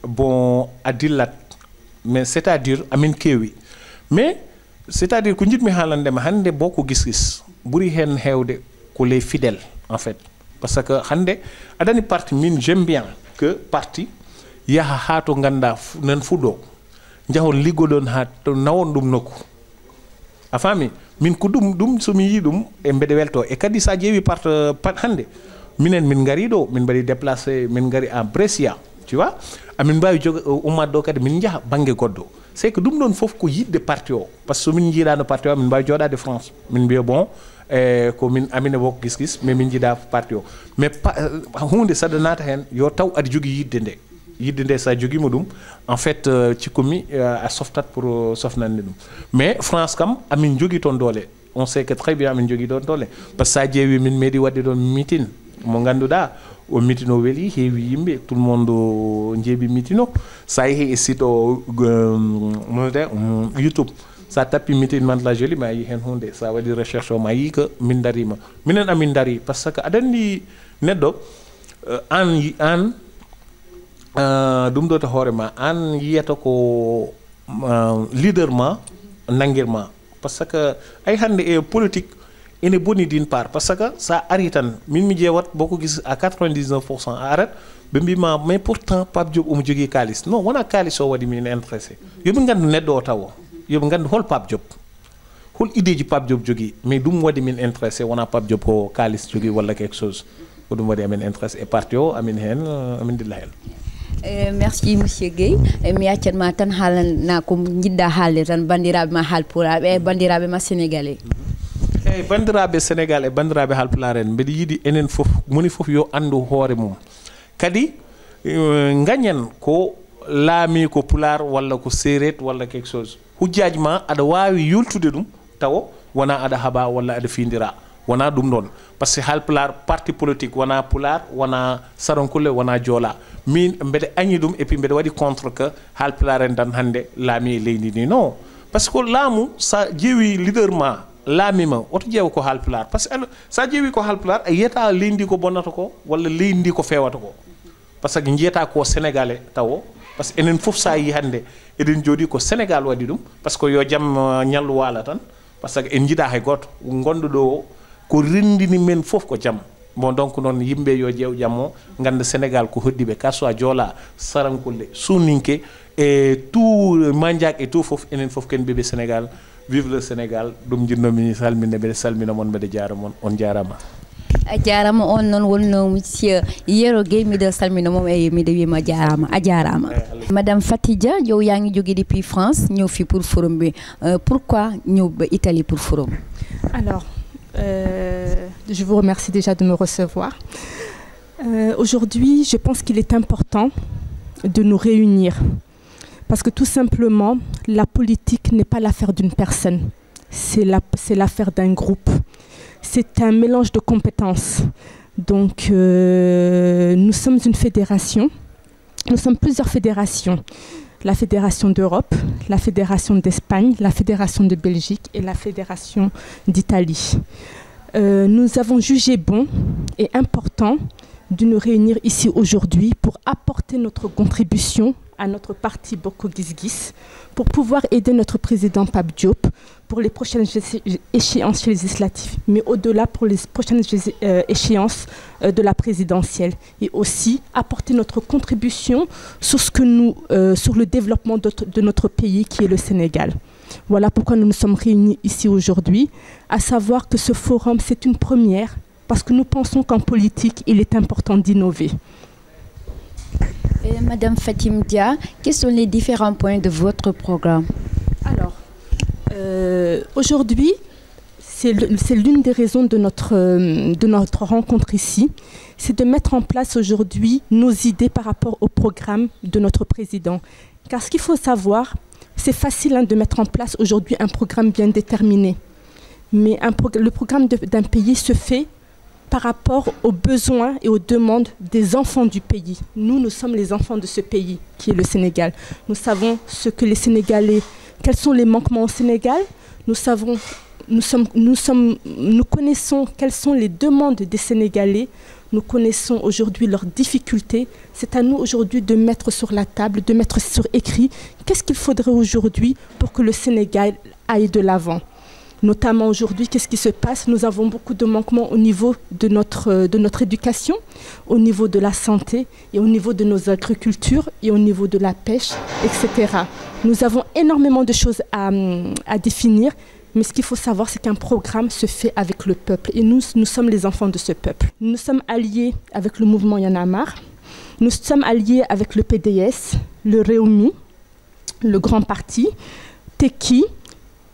Speaker 10: bon a dillat mais c'est-à-dire amin keewi mais c'est-à-dire ko jiɗmi haalandema hande Bokk Gis Gis ɓuuri hen hewde ko les fidèles en fait parce que hande aɗani parti min j'aime bien que parti yaha ha to ganduɗa nan fuɗɗo jahon liggoɗon ha to nawon ɗum nokku a faami min ko ɗum somi yi ɗum e mbeɗe welto e kadi sa ƴeewi pat hande minen min gari ɗo min mbaɗi déplacé min gari à Brescia tu vois amin mbawi joga ummat ɗo kadi min jaaha banggue goɗɗo c'est que ɗum ɗon foof ko yidde parti o par ce que somin jiiɗano parti o min mbawi joɗade France min mbiya bon ko min amine Bokk Gis Gis mais min jiiɗa parti o mais hunde saɗa nata hen yo taw aɗa jogui yidde nde sa joguima ɗum en fait cikkumi a softat pour sofnande ɗum mais France kam amin jogui toon doole on sait que très bien amin jogui ɗon doole par ce que sa ƴeewi min meeɗi wadde ɗon meeting mo ganduɗa o meeting o weeli heewi yimɓe tout le monde jeeɓi meeting o sa yeehi e site o monete YouTube sa tappi meeting Mantes-la Jolie ma yi hen hunde sa waɗi recherche o ma yi que min darima minen amin dari par ce que aɗa andi neɗɗo an ɗum ɗo to hoore ma an yiyata ko leader ma nanguirma par ce que ay hande e politique ene boni d'une part par ce que sa ari tan min mi ƴeewat Bokk Gis à 99% a arat ɓe mbima mais pourtant Pape Diop omo jogui kalis non wona kalis o waɗi min intéressé yoɓe gandu neɗɗo o taw o yoɓe gandu hol Pape Diop hol idée ji Pape Diop jogui mais ɗum waɗi min intéressé wona Pape Diop ko kalis jogui walla quelque chose ko ɗum waɗi amen interest e parti o amin hen amin dilla hen.
Speaker 1: Merci monsieur Gueye mi accatma tan haalana ko jiɗɗa haalde tan bandiraɓe ma haalpulaɓe e bandiraɓe ma sénégalais.
Speaker 10: eyyi bandiraɓe sénégal e bandiraɓe haalpular en mbeɗa yiiɗi enen foof moni foof yo andu hoore mum kadi gañen ko laami ko pular walla ko séret walla quelque chose hujjaji ma aɗa wawi yultude ɗum taw wona aɗa haaɓa walla aɗa findira wona ɗum ɗon par ce que haalpular parti politique wona pular wona sarankulle wona joola min mbeɗa añi ɗum et puis mbeɗa waɗi contre que haalpular en tan hannde laami e leydi ndi non par ce que laamu sa ƴeewi leader ma laamima oto ƴeewa ko haalpular par ce que sa ƴeewi ko haalpular a yiyata leydi ndi ko bonnata ko walla leydi ndi ko fewata ko par ce que jiyata ko sénégalais taw par ce que enen fof sa yi hannde eɗen jooɗi ko sénégal waɗi ɗum par ce que yo jaam ñallu waala tan par ce que en jiiɗa hay goto gonɗo ɗo o ko rendini men fof ko jaam bon donc noon yimɓe yo ƴeew jaam o ganda sénégal ko hoddiɓe ka soit joola sarankulle suninke e tout mandiak e tout fof enen fof ken ɓeɓe sénégal vive le sénégal ɗum jinnomi salminde mbeɗa salmina moon mbeɗa jaara moon on jarama
Speaker 1: a jarama on noon wonno monsieur Yero Gueye miɗo salmina mom e miɗo wima jarama a jarama madame Fatidja yow yaa ngi jóge depuis France ñëw fi pour forum bi pourquoi ñëw ba Italie pour forum.
Speaker 11: Alors je vous remercie déjà de me recevoir. Aujourd'hui, je pense qu'il est important de nous réunir parce que tout simplement, la politique n'est pas l'affaire d'une personne, c'est l'affaire d'un groupe. C'est un mélange de compétences. Donc, nous sommes une fédération, nous sommes plusieurs fédérations. La Fédération d'Europe, la Fédération d'Espagne, la Fédération de Belgique et la Fédération d'Italie. Nous avons jugé bon et important de nous réunir ici aujourd'hui pour apporter notre contribution à notre parti Bokk Gis Gis pour pouvoir aider notre président Pape Diop pour les prochaines échéances législatives, mais au-delà pour les prochaines échéances de la présidentielle, et aussi apporter notre contribution sur sur le développement de notre pays qui est le Sénégal. Voilà pourquoi nous nous sommes réunis ici aujourd'hui, à savoir que ce forum c'est une première parce que nous pensons qu'en politique il est important d'innover.
Speaker 1: Madame Fatim Dia, quels sont les différents points de votre programme?
Speaker 11: Alors, aujourd'hui, c'est l'une des raisons de notre rencontre ici, c'est de mettre en place aujourd'hui nos idées par rapport au programme de notre président. Car ce qu'il faut savoir, c'est facile de mettre en place aujourd'hui un programme bien déterminé. Mais le programme d'un pays se fait par rapport aux besoins et aux demandes des enfants du pays. Nous sommes les enfants de ce pays, qui est le Sénégal. Nous savons ce que les Sénégalais, quels sont les manquements au Sénégal. Nous connaissons quelles sont les demandes des Sénégalais. Nous connaissons aujourd'hui leurs difficultés. C'est à nous aujourd'hui de mettre sur la table, de mettre sur écrit qu'est-ce qu'il faudrait aujourd'hui pour que le Sénégal aille de l'avant. Notamment aujourd'hui, qu'est-ce qui se passe? Nous avons beaucoup de manquements au niveau de notre éducation, au niveau de la santé et au niveau de nos agricultures et au niveau de la pêche, etc. Nous avons énormément de choses à définir, mais ce qu'il faut savoir, c'est qu'un programme se fait avec le peuple. Et nous sommes les enfants de ce peuple. Nous sommes alliés avec le mouvement Y en a marre. Nous sommes alliés avec le PDS, le Rewmi, le Grand Parti, Tekki,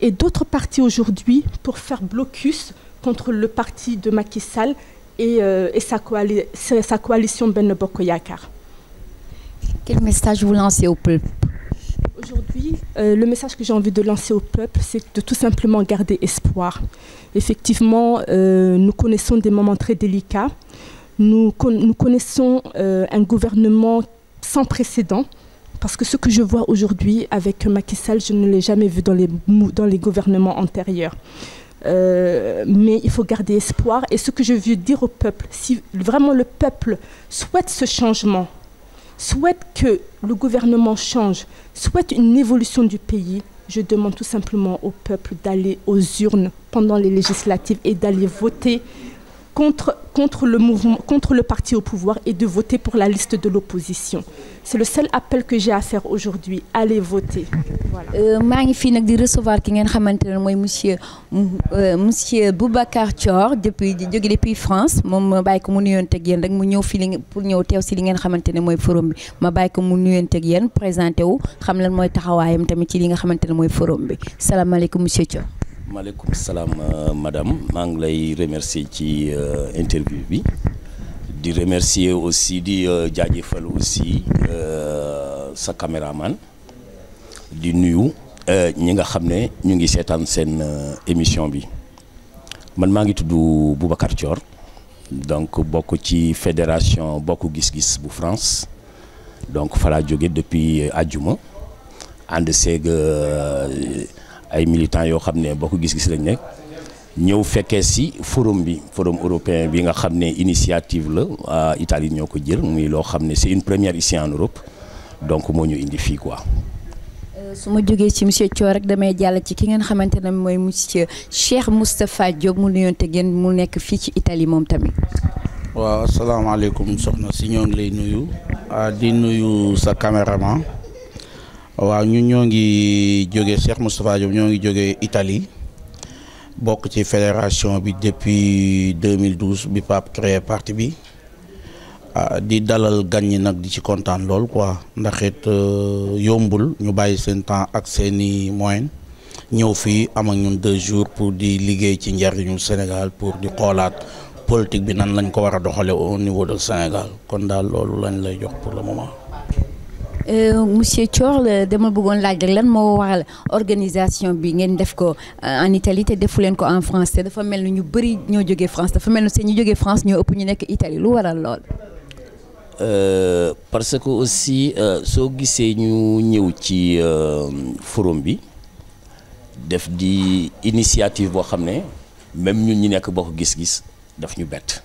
Speaker 11: et d'autres partis aujourd'hui pour faire blocus contre le parti de Macky Sall et sa coalition Benno Bokk Yakaar.
Speaker 1: Quel message vous lancez au peuple?
Speaker 11: Aujourd'hui, le message que j'ai envie de lancer au peuple, c'est de tout simplement garder espoir. Effectivement, nous connaissons des moments très délicats. Nous connaissons un gouvernement sans précédent. Parce que ce que je vois aujourd'hui avec Macky Sall, je ne l'ai jamais vu dans les gouvernements antérieurs. Mais il faut garder espoir. Et ce que je veux dire au peuple, si vraiment le peuple souhaite ce changement, souhaite que le gouvernement change, souhaite une évolution du pays, je demande tout simplement au peuple d'aller aux urnes pendant les législatives et d'aller voter contre le mouvement, contre le parti au pouvoir et de voter pour la liste de l'opposition. C'est le seul appel que j'ai à faire aujourd'hui. Allez voter. Voilà.
Speaker 1: maa ngi fii nag di recevoir ki ngeen xamante ne mooy monsieur Boubacar Thior depuis France moom ma bàyyi ko mu nuyonteeg yéen rek mu ñëw fii pour ñëw teew si li ngeen xamante ne mooy forum bi ma bàyyi ko mu nuyonteeg yéen présenté wu xam lan mooy taxawaayam tamit ci li nga xamante ne mooy forum bi salaamaaleykum monsieur Thior.
Speaker 12: maaleykum salaam madame maa ngi lay remercier ci interview bi di remercier aussi di jaajëfal aussi sa caméraman di nuyu ñi nga xam ne ñu ngi seetaan seen émission bi man maa ngi tudd Boubacar Thior donc bokk ci fédération bokk gis-gis bu France donc fa laa jóge depuis àjjuma ànd seeg ay militants yoo xam ne bokk gis-gis lañ nekk ñëw fekkee si forum européen bi nga xam ne initiative la Italie ñoo ko jël muy loo xam ne c'est une première ici en Europe donc moo ñu indi fii quoi.
Speaker 1: su ma jógee ci monsieur Thior rek damay jàll ci ki ngeen xamante ne mooy monsieur Cheikh Moustapha Diop mu nuyoonte ngeen mu nekk fii ci Italie moom tamit.
Speaker 13: waaw asalaamaaleykum soxna si ñoo ngi lay nuyu di nuyu sa caméraman waaw ñun ñoo ngi jógee Cheikh Moustapha Diop ñoo ngi jógee Italie bokk ci fédération bi depuis 2012 bi Pape créé parti bi di dalal gan ñi nag di ci kontaan lool quoi ndax it yombul ñu bàyyi seen temps ak seeni moyens ñëw fii am ak ñun 2 jours pour di liggéey ci njariñu Sénégal pour di xoolaat politique bi nan lañ ko war a doxale au niveau de Sénégal kon daal loolu lañ lay jox pour le moment.
Speaker 1: monsieur Thior dama bëggoon laaj rek lan moo waral organisation bi ngeen def ko en Italie te defu leen ko en France te dafa mel ni ñu bëri ñoo jógee France dafa mel ni seen ñu jógee France ñoo ëpp ñu nekk Italie lu waral lool.
Speaker 12: parce que aussi soo gisee ñu ñëw ci forum bi def di initiative boo xam ne même ñun ñi nekk bokk gis-gis daf ñu bett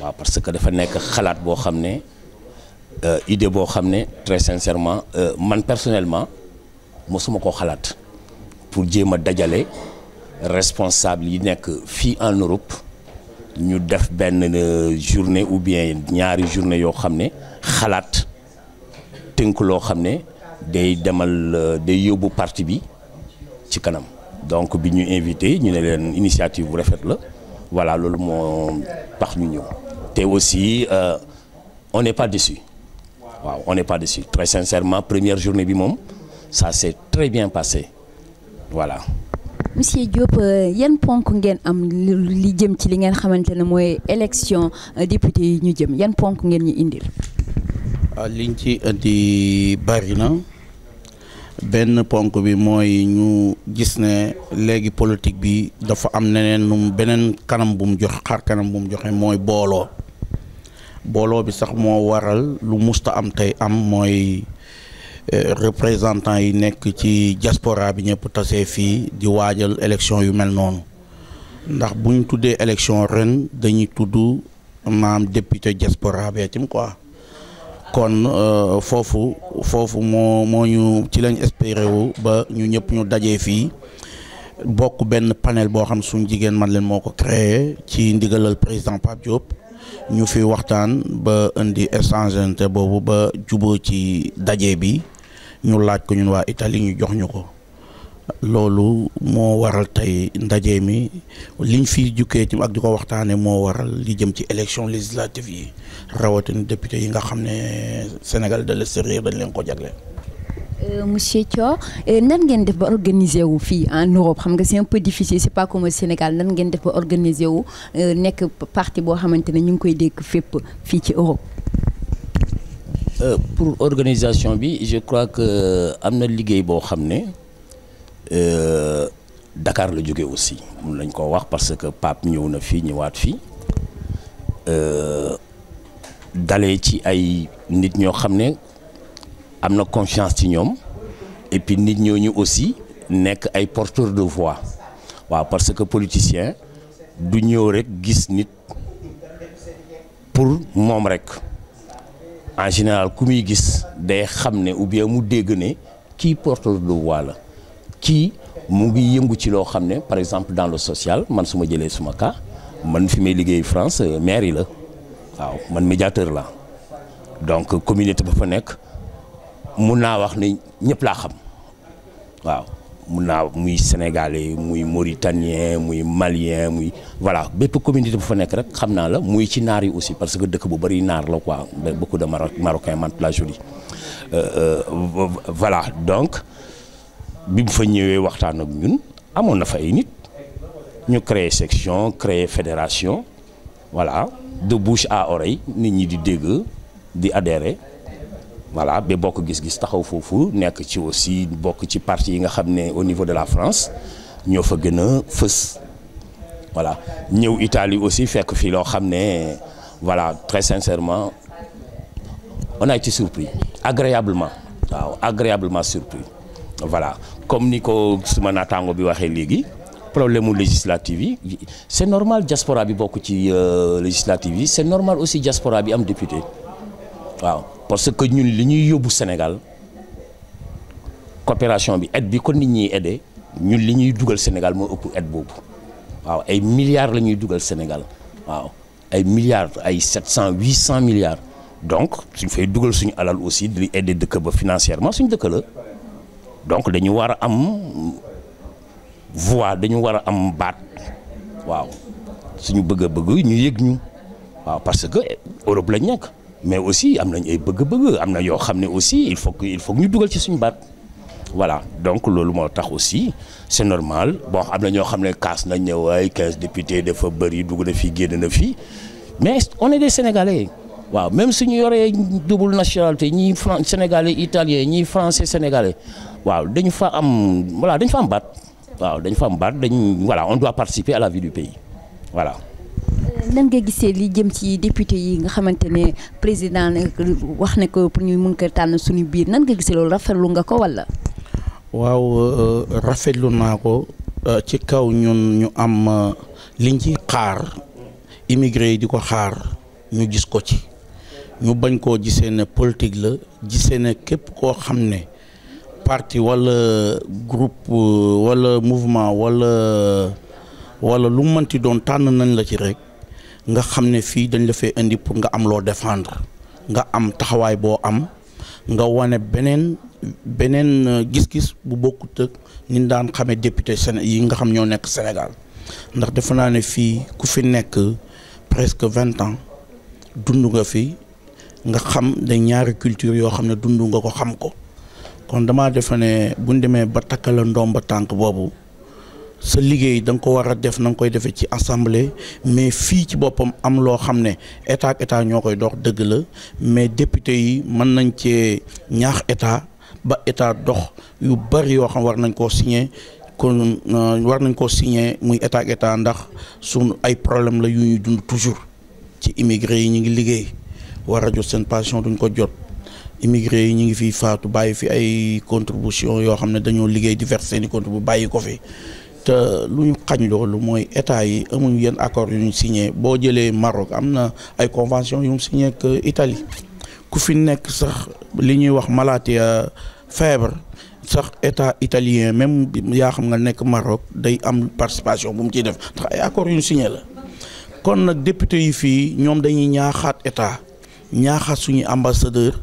Speaker 12: waaw parce que dafa nekk xalaat boo xam ne idée boo xam ne très sincèrement man personnellement mosuma koo xalaat pour jéem a dajale responsable yi nekk fii en Europe ñu def benn journée ou bien ñaari journée yoo xam ne xalaat tënk loo xam ne day demal day yóbbu parti bi ci kanam donc bi ñu invité ñu ne leen initiative bu rafet la voilà loolu moo tax ñu ñëw te aussi on n'est pas déçu waaw on n'est pas déçu très sincèrement première journée bi moom ça s'est très bien passé voilà.
Speaker 1: monsieur Diop yan ponk ngeen am li jëm ci li ngeen xamante ne mooy élection député yi ñu jëm yan ponk ngeen ñu indil.
Speaker 13: liñ ci indi bari na benn ponk bi mooy ñu gis ne léegi politique bi dafa am neneen beneen kanam bu mu joxe xar kanam bu mu joxe mooy booloo bi sax moo waral lu musta am tey am mooy représentant yi nekk ci diaspora bi ñëpp tasee fii di waajal élection yu mel noonu ndax bu ñu tuddee élection ren dañuy tudd maam député diaspora bee tim quoi kon foofu moo ñu ci lañ espéré wu ba ñu ñëpp ñu dajee fii bokk benn panel boo xam suñ jigéen man leen moo ko créé ci ndigalal président Pape Diop ñu fi waxtaan ba indi échangeante boobu ba juboo ci daje bi ñu laaj ko ñun waa Italie ñu jox ñu ko loolu moo waral tey ndaje mi liñ fi jukkee ci ak di ko waxtaane moo waral li jëm ci élection législative yi rawatina député yi nga xam ne Sénégal de l'extérieur dañ leen ko jagle.
Speaker 1: monsieur Thior nan ngeen def ba organiser wu fii en Europe xam nga c'est un peu difficile c'est pas comme au Sénégal nan ngeen def ba organiser wu nekk parti boo xamante ne ñu ngi koy dégg fépp fii ci Europe.
Speaker 12: pour organisation bi je crois que am na liggéey boo xam ne Dakar la jóge aussi mun lañ koo wax parce que Pape ñëw na fii ñëwaat fii dalee ci ay nit ñoo xam ne am na confiance ci ñoom et puis nit ñooñu aussi nekk ay porteurs de voix waaw parce que politicien du ñëw rek gis nit pour moom rek en général ku muy gis day xam ne ou bien mu dégg ne kii porteur de voix la kii mu ngi yëngu ci loo xam ne par exemple dans le social man su ma jëlee suma cas man fi may liggéey France maire yi la waaw man médiateur la donc communauté ba fa nekk mun naa wax ne ñëpp laa xam waaw mun naa muy sénégalais muy mauritanien muy malien muy voilà bépp communauté bu fa nekk rek xam naa la muy ci naar yi aussi parce que dëkk bu bari naar la quoi beaucoup de marocains Mantes-la-Jolie voilà donc bi mu fa ñëwee waxtaan ak ñun amoon na fa ay nit ñu créer section créer fédération voilà de bouche à oreille nit ñi di dégg di adhérer voilà ba bokk gis-gis taxaw foofu nekk ci aussi bokk ci parti yi nga xam ne au niveau de la France ñoo fa gën a fës voilà ñëw Italie aussi fekk fii loo xam ne voilà très sincèrement on a été surpris agréablement waaw agréablement surpris voilà comme ni ko suma naataango bi waxee léegi problème mu législative yi c'est normal diaspora bi bokk ci législative yi c'est normal aussi diaspora bi am député waaw parce que ñun li ñuy yóbbu Sénégal coopération bi aide bi ko nit ñi aidé ñun li ñuy dugal Sénégal moo ëpp aide boobu waaw ay milliards la ñuy dugal Sénégal waaw ay milliards ay 700 800 milliards donc suñ fay dugal suñu alal aussi di aider dëkk ba financièrement suñu dëkk la donc dañu war a am voix dañu war a am baat waaw suñu bëgg-bëgg ñu yëg ñu waaw parce que Europe lañ nekk mais aussi am nañ ay bëgg-bëgg am na yoo xam ne aussi il faut que ñu dugal ci suñu baat voilà donc loolu moo tax aussi c'est normal bon am na ñoo xam ne kaas nañ ñëw ay 15 députés dafa bëri dugg na fii génn na fii mais on est des Sénégalais waaw même suñu yoree double nationalité ñii sénégalais italien ñii français sénégalais waaw dañu fa am voilà dañu fa am baat waaw dañu fa am baat voilà on doit participer à la vie du pays voilà.
Speaker 1: nan nga gisee li jëm ci député yi nga xamante ne président wax ne ko pour ñu mun ko tànn suñu biir nan nga gisee loolu rafetlu nga ko walla.
Speaker 13: waaw rafetlu naa ko ci kaw ñun ñu am liñ ci xaar immigré yi di ko xaar ñu gis ko ci ñu bañ koo gisee ne politique la gisee ne képp koo xam ne parti walla groupe walla mouvement walla lu mënti doon tànn nañ la ci rek nga xam ne fii dañ la fay indi pour nga am loo défendre nga am taxawaay boo am nga wane beneen gis-gis bu bokkut ak ni daan xamee député yi nga xam ñoo nekk Sénégal ndax defe naa ne fii ku fi nekk presque 20 ans dund nga fi nga xam da ñaari culture yoo xam ne dund nga ko xam ko kon damaa defe ne buñ demee ba takkala ndomba tànk boobu sa liggéey da nga ko war a def na nga koy defee ci assemblée mais fii ci boppam am loo xam ne état ak état ñoo koy dox dëgg la mais député yi mën nañ cee ñaax état ba état dox yu bari yoo xam war nañ koo signé kon war nañ koo signé muy état ak état ndax suñu ay problème la yu ñuy dund toujours ci immigré yi ñu ngi liggéey war a jot seen pension duñ ko jot immigré yi ñu ngi fiy faatu bàyyi fi ay contribution yoo xam ne dañoo liggéey di verser seeni contribution bàyyi ko fi te lu ñu xañ loolu mooy état yi amuñu yenn accord yu ñu signé boo jëlee Maroc am na ay convention yu mu signé ak Italie ku fi nekk sax li ñuy wax maladie feebar sax état italien même yaa xam nga nekk Maroc day am participation bu mu ciy def ndax ay accord yu ñu signé la kon nag député yi fii ñoom dañuy ñaaxaat état ñaaxaat suñu ambassadeur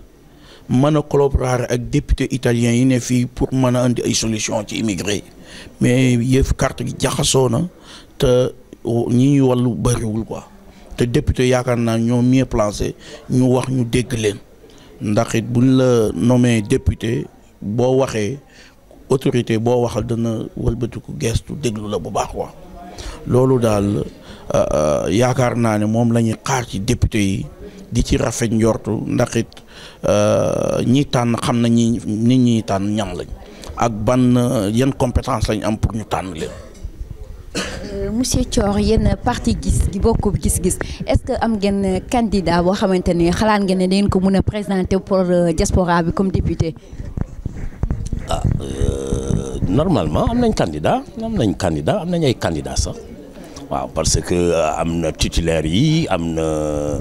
Speaker 13: mën a collaborer ak député italien yi ne fii pour mën a indi ay solution ci immigré mais yëf carte gi jaxasoo na te ñi ñu wàllu bëriwul quoi te député yaakaar naa ñoo mieux placé ñu wax ñu dégg leen ndax it buñ la nommé député boo waxee autorité boo waxal dana wëlbatiku gestu déglu la bu baax quoi loolu daal yaakaar naa ne moom la ñuy xaar ci député yi di ci rafet njortu ndax it ñi tànn xam na nit ñi tànn ñan lañ ak ban yan compétence lañ am pour ñu tànn leen.
Speaker 1: Monsieur Thior yéen parti bokk gis-gis est-ce que am ngeen candidat boo xamante ne xalaat ngeen ne da ngeen ko mën a présenter pour diaspora bi comme député.
Speaker 12: Normalement am nañ ay candidats sax waaw parce que am na titulaire yi am na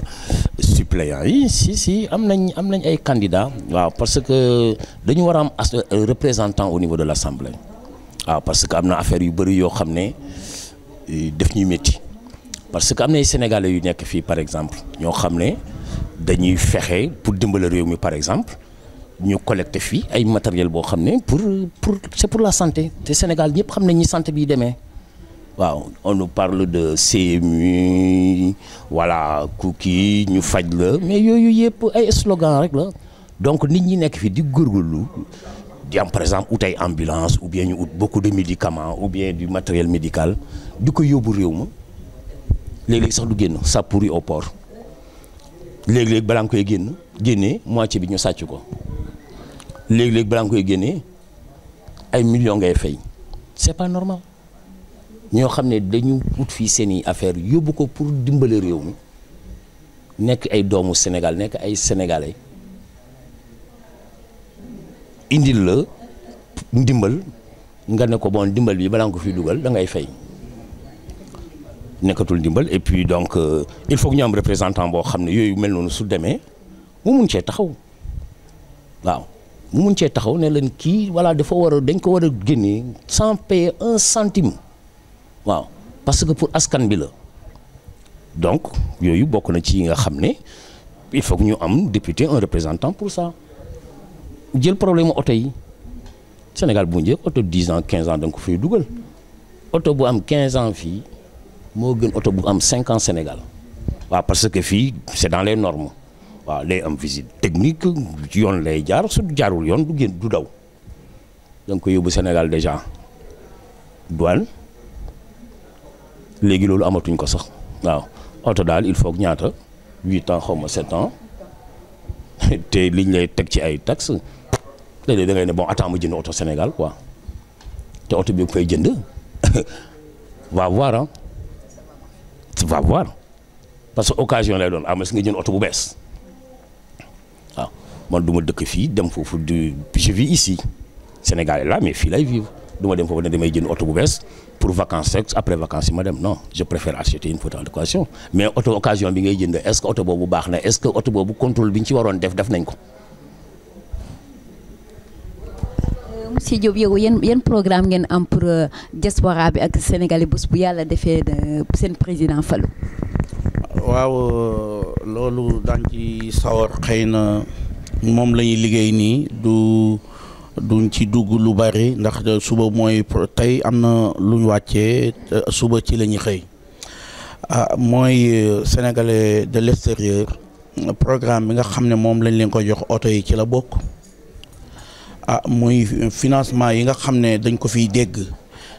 Speaker 12: suppléant yi si am nañ ay candidats waaw parce que dañu war a am représentant au niveau de l'Assemblée waaw parce que am na affaire yu bëri yoo xam ne def ñuy métti parce que am na ay sénégalais yu nekk fii par exemple ñoo xam ne dañuy fexe pour dimbale réew mi par exemple ñu collecté fii ay matériel boo xam ne pour c'est pour la santé te Sénégal ñëpp xam nañ ñi santé bi demee waaw on nous parle de CMU voilà kooki ñu faj la mais yooyu yëpp ay slogan rek la donc nit ñi nekk fii di góorgóorlu di am par exemple ut ay ambulance ou bien ñu ut beaucoup de médicaments ou bien du matériel médical di ko yóbbu réew ma léeg-léeg sax du génn ça pourrit au port léeg-léeg balaa nga koy génnee moitié bi ñu sàcc ko léeg-léeg balaa nga koy génnee ay millions ngay fay c'est pas normal ñoo xam ne dañu ut fii seeni affaire yóbbu ko pour dimbale réew mi nekk ay doomu Sénégal nekk ay sénégalais indil la ndimbal nga ne ko bon ndimbal bi balaa nga ko fi dugal da ngay fay nekkatul ndimbal et puis donc il faut que ñu am représentant boo xam ne yooyu mel noonu su demee mu mun cee taxaw waaw mu mun cee taxaw ne leen kii voilà dafa war a dañ ko war a génnee sans payer un centime waaw parce que pour askan bi la donc yooyu bokk na ci yi nga xam ne il faut que ñu am député un représentant pour ça jël problème oto yi Sénégal bu njëkk oto 10 ans 15 ans da nga ko fay dugal oto bu am 15 ans fii moo gën oto bu am 5 ans Sénégal waaw parce que fii c'est dans les normes waaw day am visite technique yoon lay jaar su jaarul yoon du génn du daw da nga ko yóbbu Sénégal déjà douane léegi loolu amatuñ ko sax waaw oto daal il faut que ñaata 8 ans xaw ma 7 ans te liñ lay teg ci ay taxes léeg-léeg da ngay ne bon attends ma jënd oto Sénégal quoi te oto bi nga fay jënd va voir ah va voir parce que occasion lay doon am si nga jënd oto bu bees waaw man du ma dëkk fii dem foofu je vis ici Sénégal est là mais fii lay vivre du ma dem foofu ne damay jënd oto bu bees pour vacances rek après vacances yi ma dem non je préfère acheter une photo d'occasion mais oto occasion bi ngay jënd est-ce que oto boobu baax na est-ce que oto boobu contrôle bi ñu ci waroon def nañ ko.
Speaker 1: monsieur Diop yow yan programme ngeen am pour diaspora bi ak Sénégal bés bu yàlla defee seen président falu.
Speaker 13: waaw loolu daan ci sawar xëy na moom la ñuy liggéey nii duñ ci dugg lu bari ndax suba mooy tey am na lu ñu wàccee suba ci la ñuy xëy mooy sénégalais de l'extérieur programme bi nga xam ne moom lañ leen ko jox oto yi ci la bokk muy financement yi nga xam ne dañ ko fiy dégg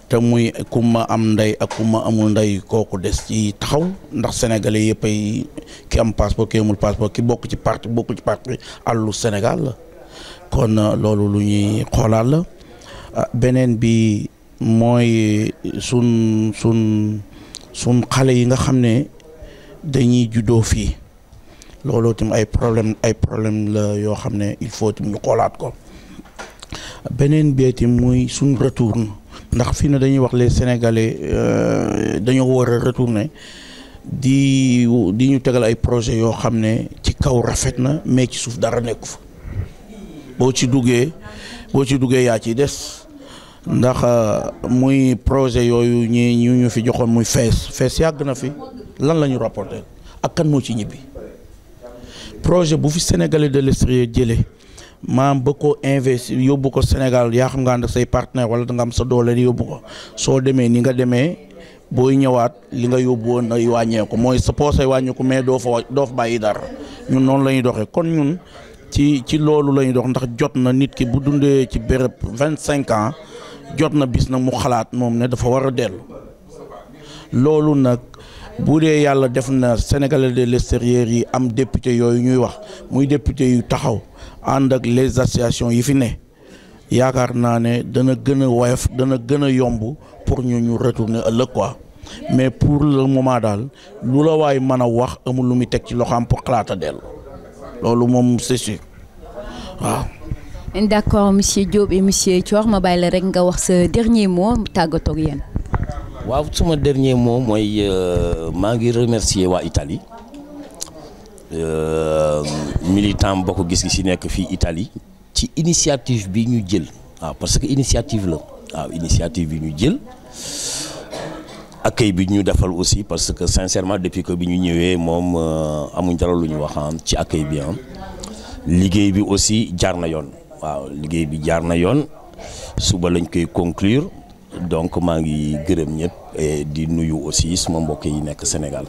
Speaker 13: te muy ku ma am ndey ak ku ma amul ndey kooku des ci taxaw ndax sénégalais yëpp ay ki am passeport ki amul passeport ki bokk ci parti bokk ci parti àllu Sénégal la kon loolu lu ñuy xoolaat la beneen bi mooy sun xale yi nga xam ne dañuy juddoo fii looloo tam ay problème la yoo xam ne il faut tam ñu xoolaat ko beneen beeti muy suñ retourne ndax fii ne dañuy wax les sénégalais dañoo war a retourner di ñu tegal ay projet yoo xam ne ci kaw rafet na mais ci suuf dara nekku fa boo ci duggee yaa ci des ndax muy projet yooyu ñu fi joxoon muy fees yàgg na fi lan la ñu rapporté ak kan moo ci ñibbi projet bu fi sénégalais de l'extérieur jëlee maam ba ko investir yóbbu ko Sénégal yaa xam nga ànd ak say partenaire wala da nga am sa doole yóbbu ko soo demee ni nga demee booy ñëwaat li nga yóbbu woon ay wàññeeku mooy sa poosay wàññeeku mais doo fa bàyyi dara ñun noonu la ñuy doxee kon ñun ci loolu la ñuy dox ndax jot na nit ki bu dundee ci béréb 25 ans jot na bis nag mu xalaat moom ne dafa war a dellu loolu nag bu dee yàlla def na Sénégalais de l'extérieur yi am député yooyu ñuy wax muy député yu taxaw ànd ak les associations yi fi ne yaakaar naa ne dana gën a woyof dana gën a yomb pour ñu retourner ëllëg quoi mais pour le moment daal lu la waay mën a wax amul lu muy teg ci loxoom pour xalaata dellu loolu moom c'est sûr waaw.
Speaker 1: d'accord monsieur Diop et monsieur Thior ma bàyyi la rek nga wax sa dernier mot tàggatoo ak yéen.
Speaker 12: waaw suma dernier mot mooy maa ngi remercier waa Italie militant Bokk Gis Gis yi nekk fii Italie ci initiative bi ñu jël waaw parce que initiative la waaw initiative bi ñu jël accueil bi ñu defal aussi parce que sincèrement depuis que bi ñu ñëwee moom amuñ dara lu ñu wax ci accueil bi liggéey bi aussi jaar na yoon waaw liggéey bi jaar na yoon suba lañ koy conclure donc maa ngi gërëm ñëpp et di nuyu aussi suma mbokk yi nekk Sénégal.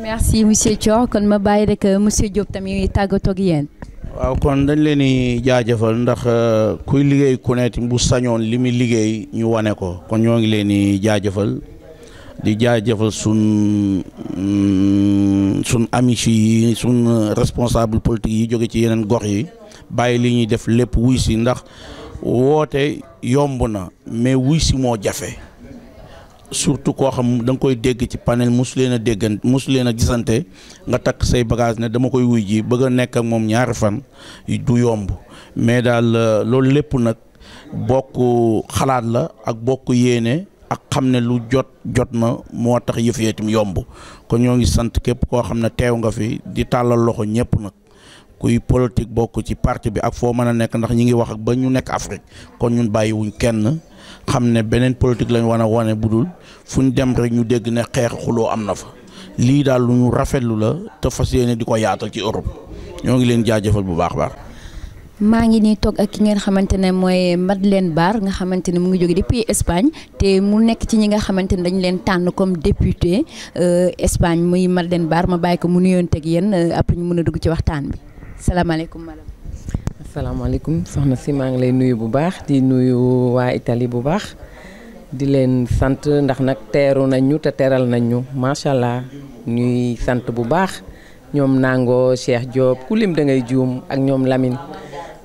Speaker 1: merci monsieur Thior kon ma bàyyi rek monsieur Diop tamit tàggatoo ak yéen.
Speaker 13: waaw kon dañ leen di jaajëfal ndax kuy liggéey ku nekk bu sañoon li muy liggéey ñu wane ko kon ñoo ngi leen di jaajëfal di jaajëfal sun amici yi sun responsable politique yi jóge ci yeneen gox yi bàyyi li ñuy def lépp wuy si ndax woote yomb na mais wuy si moo jafe surtout koo xam da nga koy dégg ci panel mosu leen a déggan mosu leen a gisante nga takk say bagage ne dama koy wuy ji bëgg a nekk ak moom ñaari fan du yomb mais daal loolu lépp nag bokk xalaat la ak bokk yéene ak xam ne lu jot na moo tax yëf yi itam yomb kon ñoo ngi sant képp koo xam ne teew nga fi di tàllal loxo ñëpp nag kuy politique bokk ci parti bi ak foo mën a nekk ndax ñi ngi wax ak ba ñu nekk Afrique kon ñun bàyyiwuñ kenn xam ne beneen politique lañ war a wane budul fu ñu dem rek ñu dégg ne xeex xuloo am na fa lii daal lu ñu rafetlu la te fas yéene di ko yaatal ci Europe ñoo ngi leen jaajëfal bu baax a baax.
Speaker 1: maa ngi nii toog ak ki ngeen xamante ne mooy Madeleine Bar nga xamante ne mu ngi jóge depuis Espagne te mu nekk ci ñi nga xamante ne dañu leen tànn comme député Espagne muy Madeleine Bar ma bàyyi ko mu nuyoonteeg yéen après ñu mën a dugg ci waxtaan bi salaamaaleykum madame.
Speaker 14: asalaamaaleykum soxna si maa ngi lay nuyu bu baax di nuyu waa Italie bu baax di leen sant ndax nag teeru nañ ñu te teral nañ ñu macha allah ñuy sant bu baax ñoom Nango Cheikh Diop ku lim da ngay juum ak ñoom Lamine.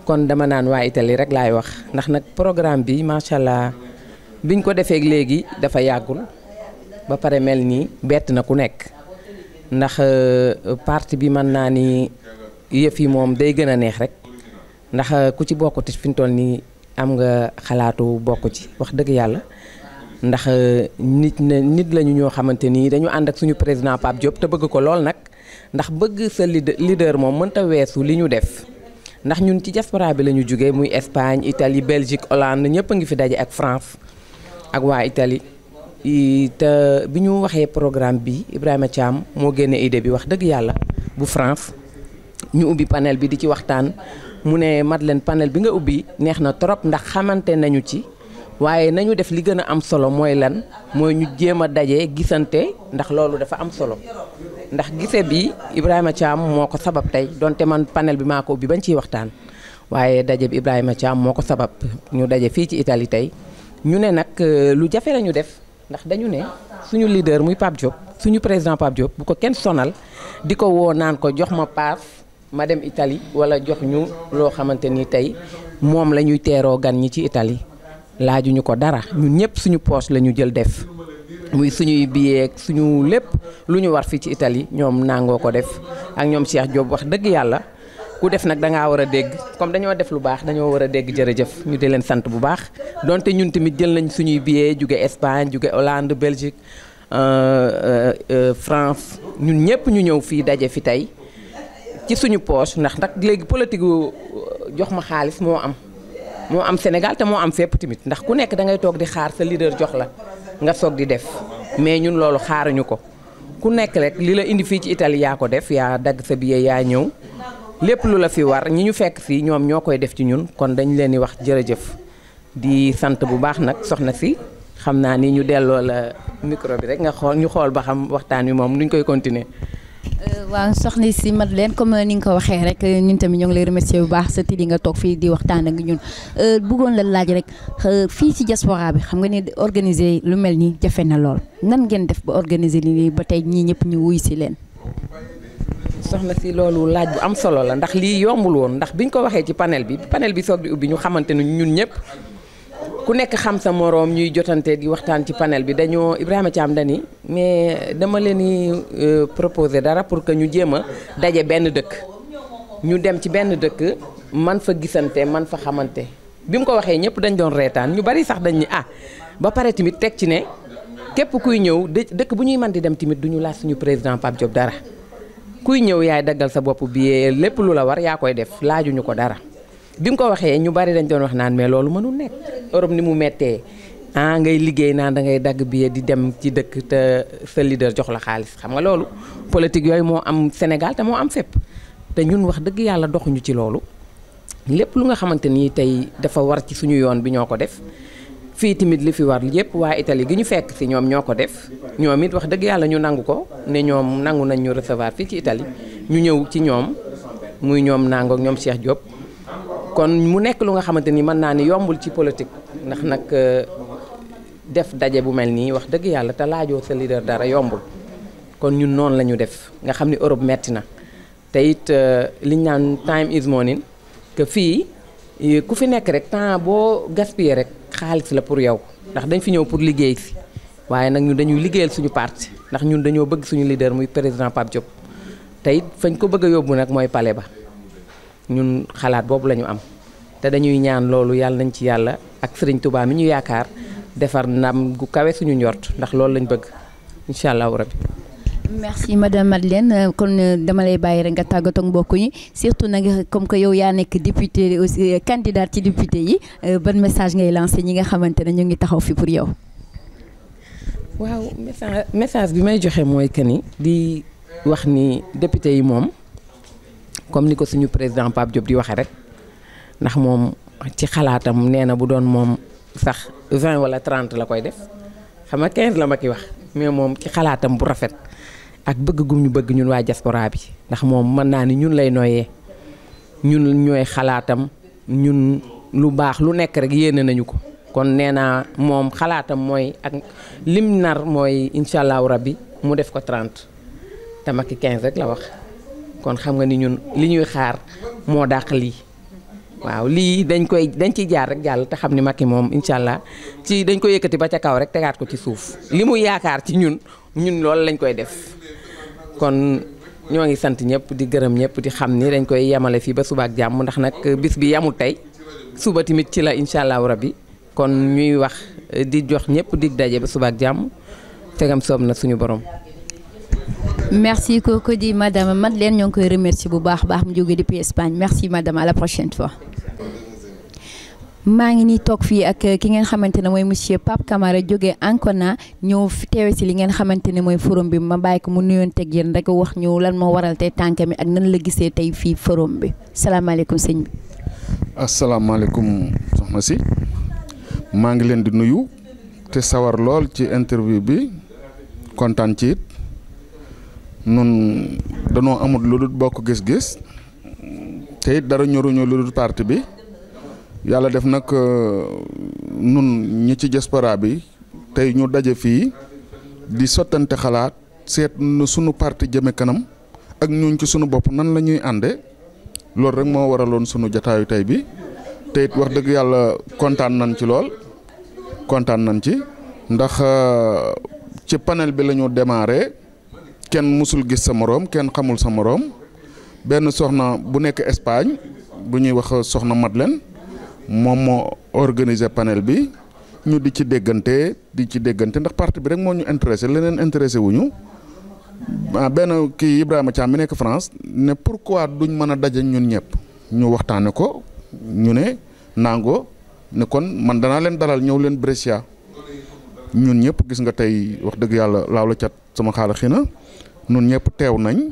Speaker 14: kon dama naan waa Italie rek laay wax ndax nag programme bi macha allah biñ ko defee léegi dafa yàggul ba pare mel nii bett na ku nekk ndax parti bi mën naa ni yëf yi moom day gën a neex rek ndax ku ci bokkut fi mu toll nii am nga xalaatu bokk ci wax dëgg yàlla ndax nit lañu ñoo xamante ni dañu ànd ak suñu président Pape Diop te bëgg ko lool nag ndax bëgg sa leader moom mënta weesu li ñu def. ndax ñun ci diaspora bi la ñu jógee muy Espagne Italie Belgique Hollande ñëpp a ngi fi daje ak France ak waa Italie te bi ñu waxee programme bi Ibrahima Thiam moo génne idée bi wax dëgg yàlla bu France ñu ubbi panel bi di ci waxtaan mu ne Madeleine panel bi nga ubbi neex na trop ndax xamante nañu ci waaye nañu def li gën a am solo mooy lan mooy ñu jéem a daje gisante ndax loolu dafa am solo. ndax gise bi Ibrahima Thiam moo ko sabab tey donte man panel bi maa ko ubbi bañ ciy waxtaan waaye daje bi Ibrahima Thiam moo ko sabab ñu daje fii ci Italie tey ñu ne nag lu jafe la ñu def ndax dañu ne suñu leader muy Pape Diop suñu président Pape Diop bu ko kenn sonal di ko woo naan ko jox ma paas ma dem Italie wala jox ñu loo xamante ni tey moom la ñuy teeroo gan ñi ci Italie laajuñu ko dara ñun ñëpp suñu poche la ñu jël def. muy suñuy billet suñu lépp lu ñu war fii ci Italie ñoom nangoo ko def ak ñoom Cheikh Diop wax dëgg yàlla ku def nag da ngaa war a dégg comme dañoo def lu baax dañoo war a dégg jërëjëf ñu di leen sant bu baax donte ñun tamit jël nañ suñuy billet jóge Espagne jóge Hollande Belgique France ñun ñëpp ñu ñëw fii daje fi tey ci suñu poche ndax nag léegi politique jox ma xaalis moo am Sénégal te moo am fépp tamit ndax ku nekk da ngay toog di xaar sa leader jox la. nga soog di def mais ñun loolu xaaruñu ko ku nekk rek li la indi fii ci Italie yaa ko def yaa dagg sa billet yaa ñëw lépp lu la fi war ñi ñu fekk fii ñoom ñoo koy def ci ñun kon dañ leen di wax jërëjëf di sant bu baax nag soxna si xam naa ni ñu delloo la micro bi rek nga xool ñu xool ba xam waxtaan wi moom nuñ koy continuer.
Speaker 1: waaw soxna si Madeleine comme ni nga ko waxee rek ñun tamit ñoo ngi lay remercier bu baax sa tidi nga toog fii di waxtaan ak ñun bëggoon la laaj rek fii ci diaspora bi xam nga ni organiser lu mel nii jafe na lool nan ngeen def ba organiser lii ba tey ñii ñëpp ñu wuy si leen.
Speaker 14: soxna si loolu laaj bu am solo la ndax lii yombul woon ndax biñ ko waxee ci panel bi soog di ubbi ñu xamante ne ñun ñëpp ku nekk xam sa moroom ñuy jotante di waxtaan ci panel bi dañoo Ibrahima Thiam dani mais dama leen di proposer dara pour que ñu jéem a daje benn dëkk ñu dem ci benn dëkk man fa gisante man fa xamante bi mu ko waxee ñëpp dañ doon reetaan ñu bari sax dañ ni ba pare tamit teg ci ne képp kuy ñëw dëkk bu ñuy mën di dem tamit du ñu laaj suñu président Pape Diop dara kuy ñëw yaay daggal sa bopp bi lépp lu la war yaa koy def laajuñu ko dara bi mu ko waxee ñu bari dañ doon wax naan mais loolu mënul nekk Europe ni mu mettee ngay liggéey naan da ngay dagg billet di dem ci dëkk te sa leader jox la xaalis xam nga loolu politique yooyu moo am Sénégal te moo am fépp te ñun wax dëgg yàlla doxuñu ci loolu lépp lu nga xamante ni tey dafa war ci suñu yoon bi ñoo ko def fii tamit li fi war yépp waa Italie gi ñu fekk si ñoom ñoo ko def ñoom it wax dëgg yàlla ñu nangu ko ne ñoom nangu nañ ñu recevoir fii ci Italie ñu ñëw ci ñoom muy ñoom Nango ak ñoom Cheikh Diop kon mu nekk lu nga xamante ni mën naa ni yombul ci politique ndax nag def daje bu mel nii wax dëgg yàlla te laajoo sa leader dara yombul kon ñun noonu la ñu def nga xam ni Europe metti na te it liñ naan time is money que fii ku fi nekk rek temps boo gaspiller rek xaalis la pour yow ndax dañ fi ñëw pour liggéey si waaye nag ñun dañuy liggéeyal suñu parti ndax ñun dañoo bëgg suñu leader muy président Pape Diop te it fañ ko bëgg a yóbbu nag mooy palais ba ñun xalaat boobu la ñu am te dañuy ñaan loolu yàlla nañ ci yàlla ak Serigne Touba mi ñu yaakaar defar ndam gu kawe suñu njort ndax loolu lañ bëgg incha allahu rabbi.
Speaker 1: merci madame Madeleine kon dama lay bàyyi rek nga tàggatoo ak mbokk yi surtout nag comme que yow yaa nekk député aussi candidat ci député yi ban message ngay lancé ñi nga xamante ne ñu ngi taxaw fi pour yow.
Speaker 14: waaw message bi may joxe mooy que ni di wax ni député yi moom comme ni ko suñu président Pape Diop di waxee rek ndax moom ci xalaatam nee na bu doon moom sax 20 wala 30 la koy def xam nga 15 la ma ki wax mais moom ci xalaatam bu rafet. ak bëgg gum ñu bëgg ñun waa diaspora bi ndax moom mën naa ni ñun lay noyyee ñun ñooy xalaatam ñun lu baax lu nekk rek yéene nañu ko kon nee naa moom xalaatam mooy ak lim nar mooy incha allahu rabbi mu def ko 30 te Macky 15 rek la wax kon xam nga ni ñun li ñuy xaar moo dàq lii waaw lii dañ ciy jaar rek jàll te xam ni Macky moom incha allah ci dañ ko yëkkati ba ca kaw rek tegaat ko ci suuf li mu yaakaar ci ñun loolu lañ koy def. kon ñoo ngi sant ñëpp di gërëm ñëpp di xam ni dañ koy yemale fii ba suba ak jàmm ndax nag bis bi yamul tey suba tamit ci la incha allahu rabbi kon ñuy wax di jox ñëpp dig daje ba suba ak jàmm tegam soob na suñu borom.
Speaker 1: merci kooku di madame Madeleine ñoo ngi koy remercier bu baax mu jógee depuis Espagne merci madame à la prochaine fois. maa ngi nii toog fii ak ki ngeen xamante ne mooy monsieur Pape Camara jógee Ancona ñëw teewe si li ngeen xamante ne mooy forum bi ma bàyyi ko mu nuyoonteeg yéen rek wax ñu lan moo waral tey tànk mi ak nan la gisee tey fii forum bi salaamaaleykum sëñ bi.
Speaker 4: asalaamaaleykum soxna si maa ngi leen di nuyu te sawar lool ci interview bi kontaan ci it nun danoo amul lu dul bokk gis-gis te it dara ñoruñu lu dul parti bi. yàlla def nag nun ñi ci diaspora bi tey ñu daje fii di sottante xalaat seet na sunu parti jëme kanam ak ñun ci sunu bopp nan la ñuy ànde loolu rek moo waraloon sunu jataayu tey bi te it wax dëgg yàlla kontaan nañ ci lool kontaan nañ ci ndax ci panel bi la ñu démarré kenn mësul gis sa moroom kenn xamul sa moroom benn soxna bu nekk Espagne bu ñuy wax soxna Madeleine moom moo organisé panel bi ñu di ci déggante ndax parti bi rek moo ñu intéressé leneen intéressé wuñu benn kii Ibrahima Thiam mi nekk France ne pourquoi duñ mën a daje ñun ñëpp ñu waxtaane ko ñu ne Nango ne kon man danaa leen dalal ñëw leen Brescia ñun ñëpp gis nga tey wax dëgg yàlla laaw la cat sama xaala xina ñun ñëpp teew nañ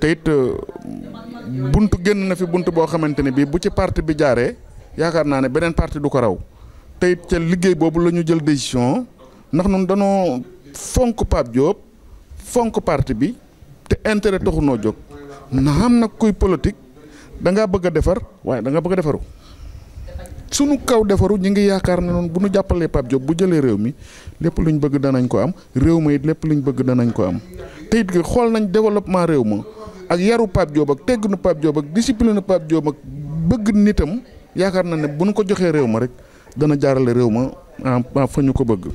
Speaker 4: te it buntu génn na fi buntu boo xamante ne bii bu ci parti bi jaaree yaakaar naa ne beneen parti du ko raw te it ca liggéey boobu la ñu jël décision ndax ñun danoo fonk Pape Diop fonk parti bi te intérêt taxu noo jóg na xam nag kuy politique da ngaa bëgg a defar waaye da nga bëgg a defaru sunu kaw defaru ñu ngi yaakaar ne noonu bu ñu jàppalee Pape Diop bu jëlee réew mi lépp luñ bëgg danañ ko am réew ma it lépp luñ bëgg danañ ko am te it xool nañ développement réew ma ak yaru Pape Diop ak tegginu Pape Diop ak discipline Pape Diop ak bëgg nitam yaakaar na ne bu ñu ko joxee réew ma rek dana jaarale réew ma fa ñu ko bëgg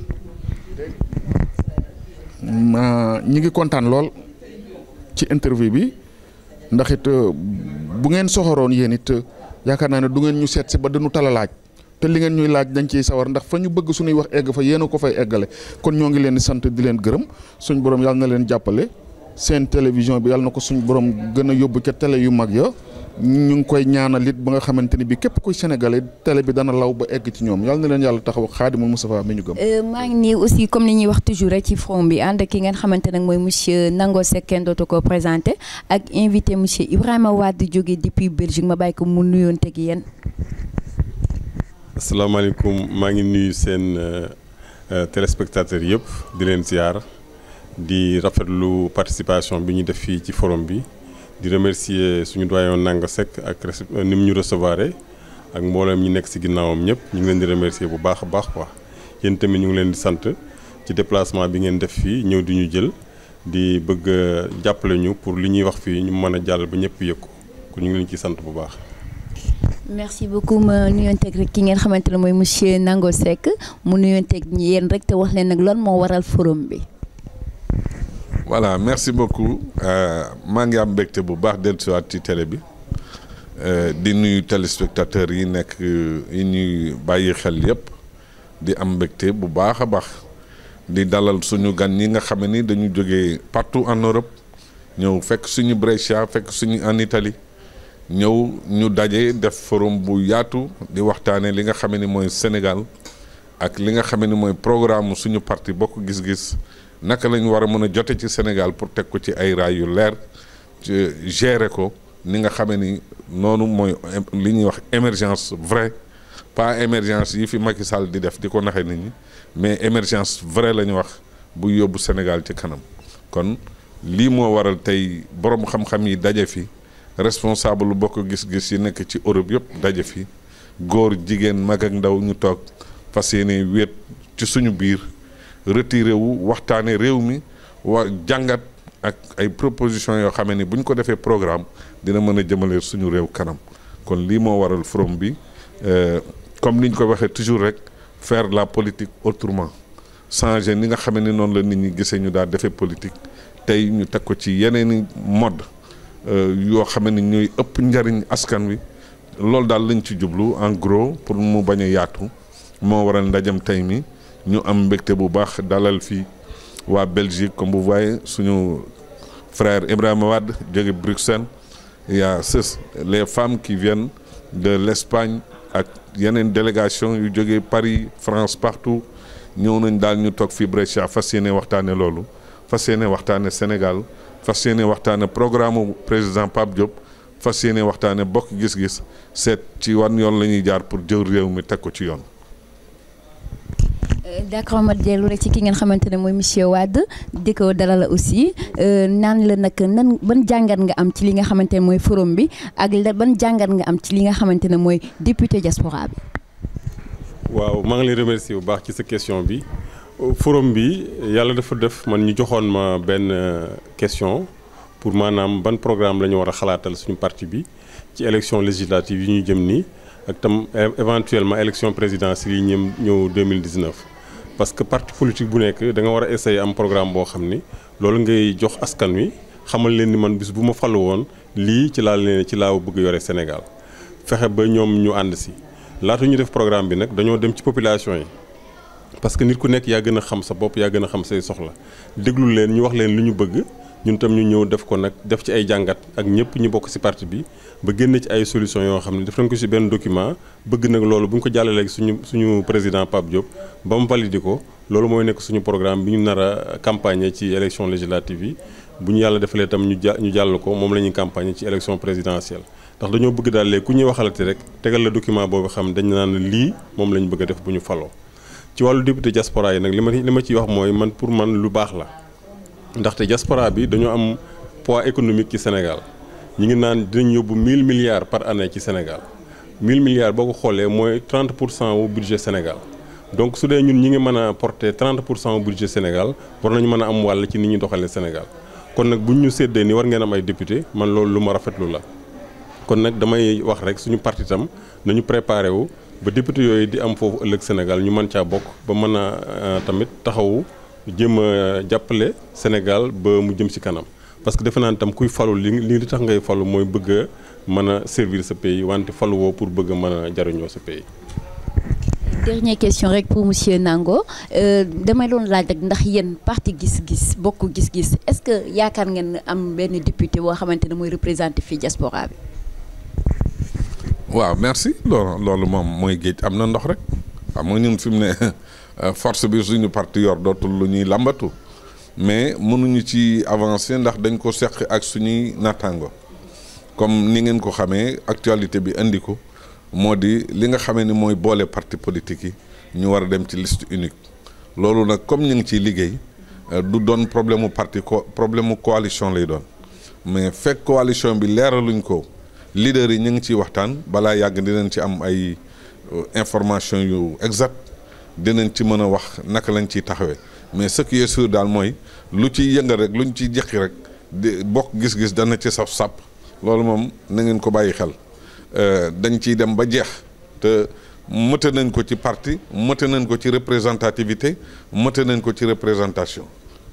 Speaker 4: ñi ngi kontaan lool ci interview bi ndax it bu ngeen soxoroon yéen it yaakaar naa ne du ngeen ñu seet si ba dañu tala laaj te li ngeen ñuy laaj dañ ciy sawar ndax fa ñu bëgg suñuy wax egg fa yéen a ko fay eggale kon ñoo ngi leen di sant di leen gërëm suñ borom yàlla na leen jàppale seen télévision bi yàlla na ko suñ borom gën a yóbbu ca télé yu mag ya ñu ngi koy ñaanal it ba nga xamante ni bi képp kuy sénégalais télé bi dana law ba egg ci ñoom yàlla na leen yàlla taxaw Khadimul Moustapha mi ñu gëm.
Speaker 1: maa ngi nii aussi comme ni ñuy wax toujours rek ci front bi ànd ki ngeen xamante nag mooy monsieur Nango Seck kenn dootu ko présenté ak invité monsieur Ibrahima Wade jóge depuis Belgique ma bàyyi ko mu nuyoon teg yéen.
Speaker 2: asalaamaaleykum maa ngi nuyu seen téléspectateurs yëpp di leen ziar di rafetlu participation bi ñu def fii ci forum bi. di remercier suñu doyen Nango Seck ak ni mu ñu recevoir ak mboolem ñi nekk ci ginnaawam ñëpp ñu ngi leen di remercier bu baax a baax quoi yéen tamit ñu ngi leen di sant ci déplacement bi ngeen def fii ñëw di ñu jël di bëgg jàppale ñu pour li ñuy wax fii ñu mën a jàll ba ñëpp yëg ko kon ñu ngi leen ciy sant bu baax.
Speaker 1: merci beaucoup ma nuyonteeg rek ki ngeen xamante ne mooy monsieur Nango Seck mu nuyonteeg yéen rek te wax leen nag lan moo waral forum bi.
Speaker 15: voilà merci beaucoup maa ngi am mbégte bu baax dellusiwaat ci télé bi di nuyu téléspectateurs yi nekk yi ñuy bàyyi xel yépp di am mbégte bu baax a baax di dalal suñu gan ñi nga xam ni dañu jógee partout en Europe ñëw fekk suñu Brescia fekk suñu en Italie ñëw ñu daje def forum bu yaatu di waxtaane li nga xam ni mooy Sénégal ak li nga xam ni mooy programme suñu parti Bokk Gis Gis naka lañ war a mën a jote ci Sénégal pour teg ko ci ay raay yu leer gérer ko ni nga xamee ni noonu mooy li ñuy wax émergence vraie pas émergence yi fi Macky Sall di def di ko naxe nit ñi mais émergence vraie la ñu wax bu yóbbu Sénégal ci kanam kon lii moo waral tey borom xam-xam yi daje fi responsable lu Bokk Gis-Gis yi nekk ci Europe yëpp daje fi góor jigéen mag ak ndaw ñu toog fas yéene wéet ci suñu biir retiré wu waxtaane réew mi jàngat ak ay propositions yoo xam ni bu ñu ko defee programme dina mën a jëmale suñu réew kanam kon lii moo waral forum bi comme ni ñu ko waxee toujours rek faire la politique autrement changer ni nga xam ni noonu la nit ñi gisee ñu daal defee politique tey ñu teg ko ci yeneeni mode yoo xam ni ñooy ëpp njariñ askan wi loolu daal lañ ci jublu en gros pour mu bañ a yaatu moo waral ndajam tey mi ñu am mbégte bu baax dalal fii waa Belgique comme vous voyez suñu frère Ibrahima Wade jóge Bruxelles il y a les femmes qui viennent de l'Espagne ak yeneen délégation yu jóge Paris France partout ñëw nañ daal ñu toog fii Brescia fas yéene waxtaane loolu fas yéene waxtaane Sénégal fas yéene waxtaane programme président Pape Diop fas yéene waxtaane Bokk Gis-Gis seet ci wan yoon la ñuy jaar pour jël réew mi teg ko ci yoon.
Speaker 1: d'accord ma dellu rek ci ki ngeen xamante ne mooy monsieur Wade di ko dalal aussi naan la nag nan ban jàngat nga am ci li nga xamante ne mooy forum bi ak ban jàngat nga am ci li nga xamante ne mooy député diaspora bi.
Speaker 2: waaw maa ngi lay remercier bu baax ci sa question bi forum bi yàlla dafa def man ñu joxoon ma benn question pour maanaam ban programme la ñu war a xalaatal suñu parti bi ci élection législative yi ñu jëm nii ak tam éventuellement élection présidentielle yi ñëw 2019. parce que parti politique bu nekk da nga war a essayer am programme boo xam ni loolu ngay jox askan wi xamal leen ni man bis bu ma falu woon lii ci laa bëgg yore Sénégal fexe ba ñoom ñu ànd si laata ñu def programme bi nag dañoo dem ci population yi parce que nit ku nekk yaa gën a xam sa bopp yaa gën a xam say soxla déglu leen ñu wax leen lu ñu bëgg ñun tam ñu ñëw def ko nag def ci ay jàngat ak ñëpp ñu bokk ci parti bi ba génn ci ay solution yoo xam ne def nañ ko ci benn document bëgg nag loolu bu ñu ko jàllalee suñu président Pape Diop ba mu validé ko loolu mooy nekk suñu programme bi ñu nar a campagne ci élection législative yi bu ñu yàlla defalee tam ñu jàll ko moom la ñuy campagne ci élection présidentielle ndax dañoo bëgg daal léegi ku ñuy waxalati rek tegal la document boobu xam dañ naan lii moom la ñu bëgg a def bu ñu faloo ci wàllu député diaspora yi nag li ma ciy wax mooy man pour man lu baax la ndaxte diaspora bi dañoo am poids économique ci Sénégal ñi ngi naan dinañ yóbbu 1000 milliards par année ci Sénégal 1000 milliards boo ko xoolee mooy 30% wu budget Sénégal donc su dee ñun ñi ngi mën a porter 30% wu budget Sénégal war nañu mën a am wàll ci ni ñuy doxalee Sénégal kon nag buñ ñu séddee ni war ngeen am ay député man loolu lu ma rafetlu la kon nag damay wax rek suñu parti tam nañu préparé wu ba député yooyu di am foofu ëllëg Sénégal ñu mën caa bokk ba mën a tamit taxawu jéem a jàppale Sénégal ba mu jëm ci kanam parce que defe naa tam kuy falu li tax ngay falu mooy bëgg a mën a servir sa pays wante falu woo pour bëgg a mën a jariñoo sa pays.
Speaker 1: dernière question rek pour monsieur Nango damay doon laaj rek ndax yéen parti gis-gis bokk gis-gis est-ce que yaakaar ngeen am benn député boo xamante ne mooy représenté fii diaspora bi.
Speaker 15: waaw merci loolu moom mooy géej am na ndox rek xam nga ñun fi mu ne force bi suñu parti yor dootul lu ñuy làmbatu mais mënuñu ci avancer ndax dañ ko seq ak suñuy naataango comme ni ngeen ko xamee actualité bi indi ko moo di li nga xamee ni mooy boole parti politique yi ñu war a dem ci liste unique loolu nag comme ñu ngi ciy liggéey du doon problème mu parti problème mu coalition lay doon mais fekk coalition bi leeraluñ ko leader yi ñu ngi ciy waxtaan balaa yàgg dinañ ci am ay information yu exact dinañ ci mën a wax naka lañ ciy taxawee mais ce qui est sûr daal mooy lu ciy yëngal rek luñ ciy jëqi rek di bokk gis-gis dana ci saf sàpp loolu moom na ngeen ko bàyyi xel dañ ciy dem ba jeex te mëte nañ ko ci parti mëte nañ ko ci représentativité mëte nañ ko ci représentation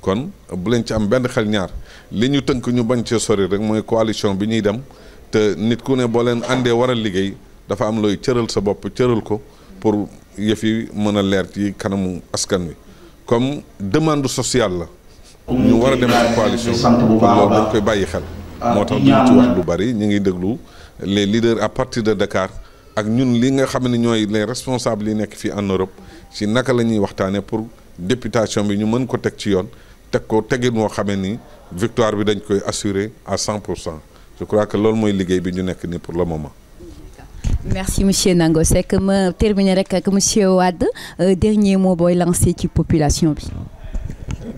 Speaker 15: kon bu leen ci am benn xel ñaar li ñu tënk ñu bañ cee sori rek mooy coalition bi ñuy dem te nit ku ne boo leen àndee war a liggéey dafa am looy cëral sa bopp cëral ko pour yëf yi mën a leer ci kanamu askan wi comme demande sociale la ñu war a dem ci coalition kon loolu dañ koy bàyyi xel moo tax duñ ci wax lu bari ñu ngi déglu les leaders à partir de Dakar ak ñun li nga xam ne ñooy les responsables yi nekk fii en Europe ci naka la ñuy waxtaanee pour députation bi ñu mën ko teg ci yoon teg ko tegin moo xamee ni victoire bi dañ koy assurer à 100%. Je crois que loolu mooy liggéey bi ñu nekk nii pour le moment.
Speaker 1: Merci monsieur Nango Seck ma terminer rek ak monsieur Wade dernier mot booy lancé ci population bi.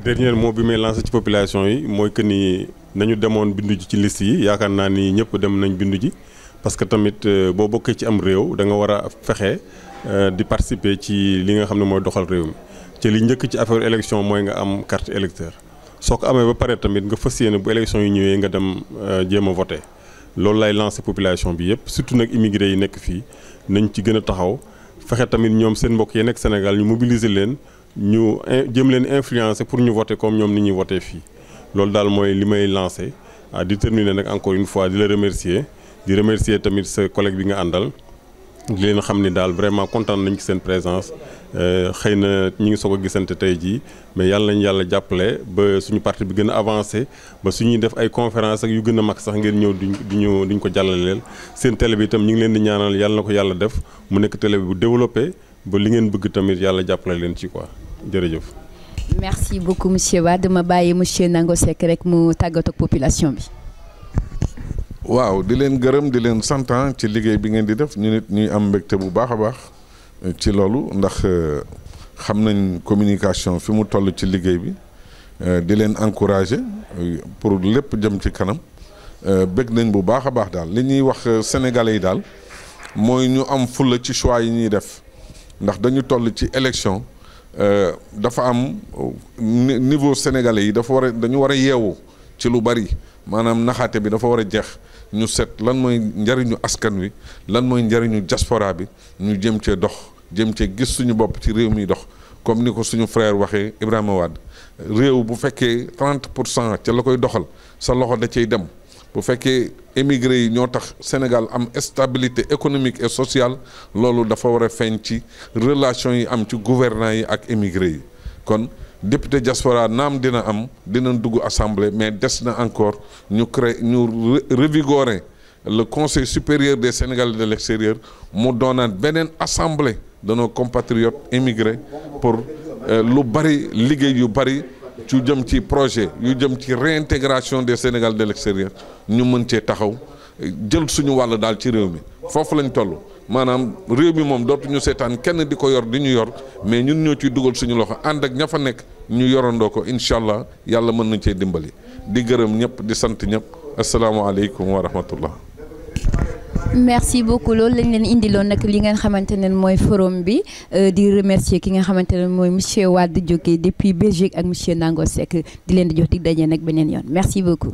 Speaker 16: Dernier mot bi may lancé ci population yi mooy que ni nañu demoon bindu ji ci liste yi yaakaar naa ni ñëpp dem nañ bindu ji parce que tamit boo bokkee ci am réew da nga war a fexe di participer ci li nga xam ne mooy doxal réew mi ci li njëkk ci affaire élection mooy nga am carte électeur soo ko amee ba pare tamit nga fas yéene bu élection yi ñëwee nga dem jéem a voter loolu lay lancé population bi yëpp surtout nag immigré yi nekk fii nañ ci gën a taxaw fexe tamit ñoom seen mbokk yi nekk Sénégal ñu mobiliser leen ñu jëm leen influencer pour ñu voter comme ñoom ni ñuy voter fii loolu daal mooy li may lancé di terminer nag encore une fois di la remercier di remercier tamit sa collègue bi nga àndal di leen xam ni daal vraiment kontaan nañ ci seen présence xëy na ñi ngi soog a gisante tey jii mais yàlla nañ yàlla jàppale ba suñu parti bi gën a avancé ba suñuy def ay conférence ak yu gën a mag sax ngeen ñëw duñ ko jàllaleel seen télé bi itam ñu ngi leen di ñaanal yàlla na ko yàlla def mu nekk télé bi bu développé ba li ngeen bëgg tamit yàlla jàppale leen ci quoi jërëjëf.
Speaker 1: Merci beaucoup monsieur Wade ma bàyyi monsieur Nango Seck rek mu tàggatoo ak population bi.
Speaker 15: waaw di leen gërëm di leen sant ci liggéey bi ngeen di def ñu nit ñuy am mbégte bu baax a baax ci loolu ndax xam nañ communication fi mu toll ci liggéey bi di leen encourager pour lépp jëm ci kanam bëgg nañ bu baax a baax daal li ñuy wax sénégalais yi daal mooy ñu am fulla ci choix yi ñuy def ndax dañu toll ci élection dafa am niveau sénégalais yi dañu war a yeewu ci lu bari maanaam naxaate bi dafa war a jeex ñu set lan mooy njariñu askan wi lan mooy njariñu diaspora bi ñu jëm cee dox jëm cee gis suñu bopp ci réew mi dox comme ni ko suñu frère waxee Ibrahima Wade réew bu fekkee 30% ca la koy doxal sa loxo da cay dem bu fekkee émigré yi ñoo tax Sénégal am stabilité économique et sociale loolu dafa war a feeñ ci relation yi am ci gouvernants yi ak émigré yi kon député diaspora naam dinañ dugg assemblée mais des na encore ñu revigorer le conseil supérieur des Sénégalais de l'extérieur mu doonaat beneen assemblée de nos compatriotes émigrés pour lu bari liggéey yu bari ci jëm ci projet yu jëm ci réintégration des Sénégalais de l'extérieur ñu mën cee taxaw jël suñu wàll daal ci réew mi foofu lañ toll maanaam réew mi moom dootuñu seetaan kenn di ko yor di ñu yor mais ñun ñoo ciy dugal suñu loxo ànd ak ña fa nekk ñu yorandoo ko incha allah yàlla mën nañ cee dimbali di gërëm ñëpp di sant ñëpp asalaamaaleykum wa rahmatullah.
Speaker 1: merci beaucoup loolu lañ leen indiloon nag li ngeen xamante ne mooy forum bi di remercier ki nga xamante ne mooy monsieur Wade jógee depuis Belgique ak monsieur Nango Seck di leen di jox dig daje nag beneen yoon merci beaucoup.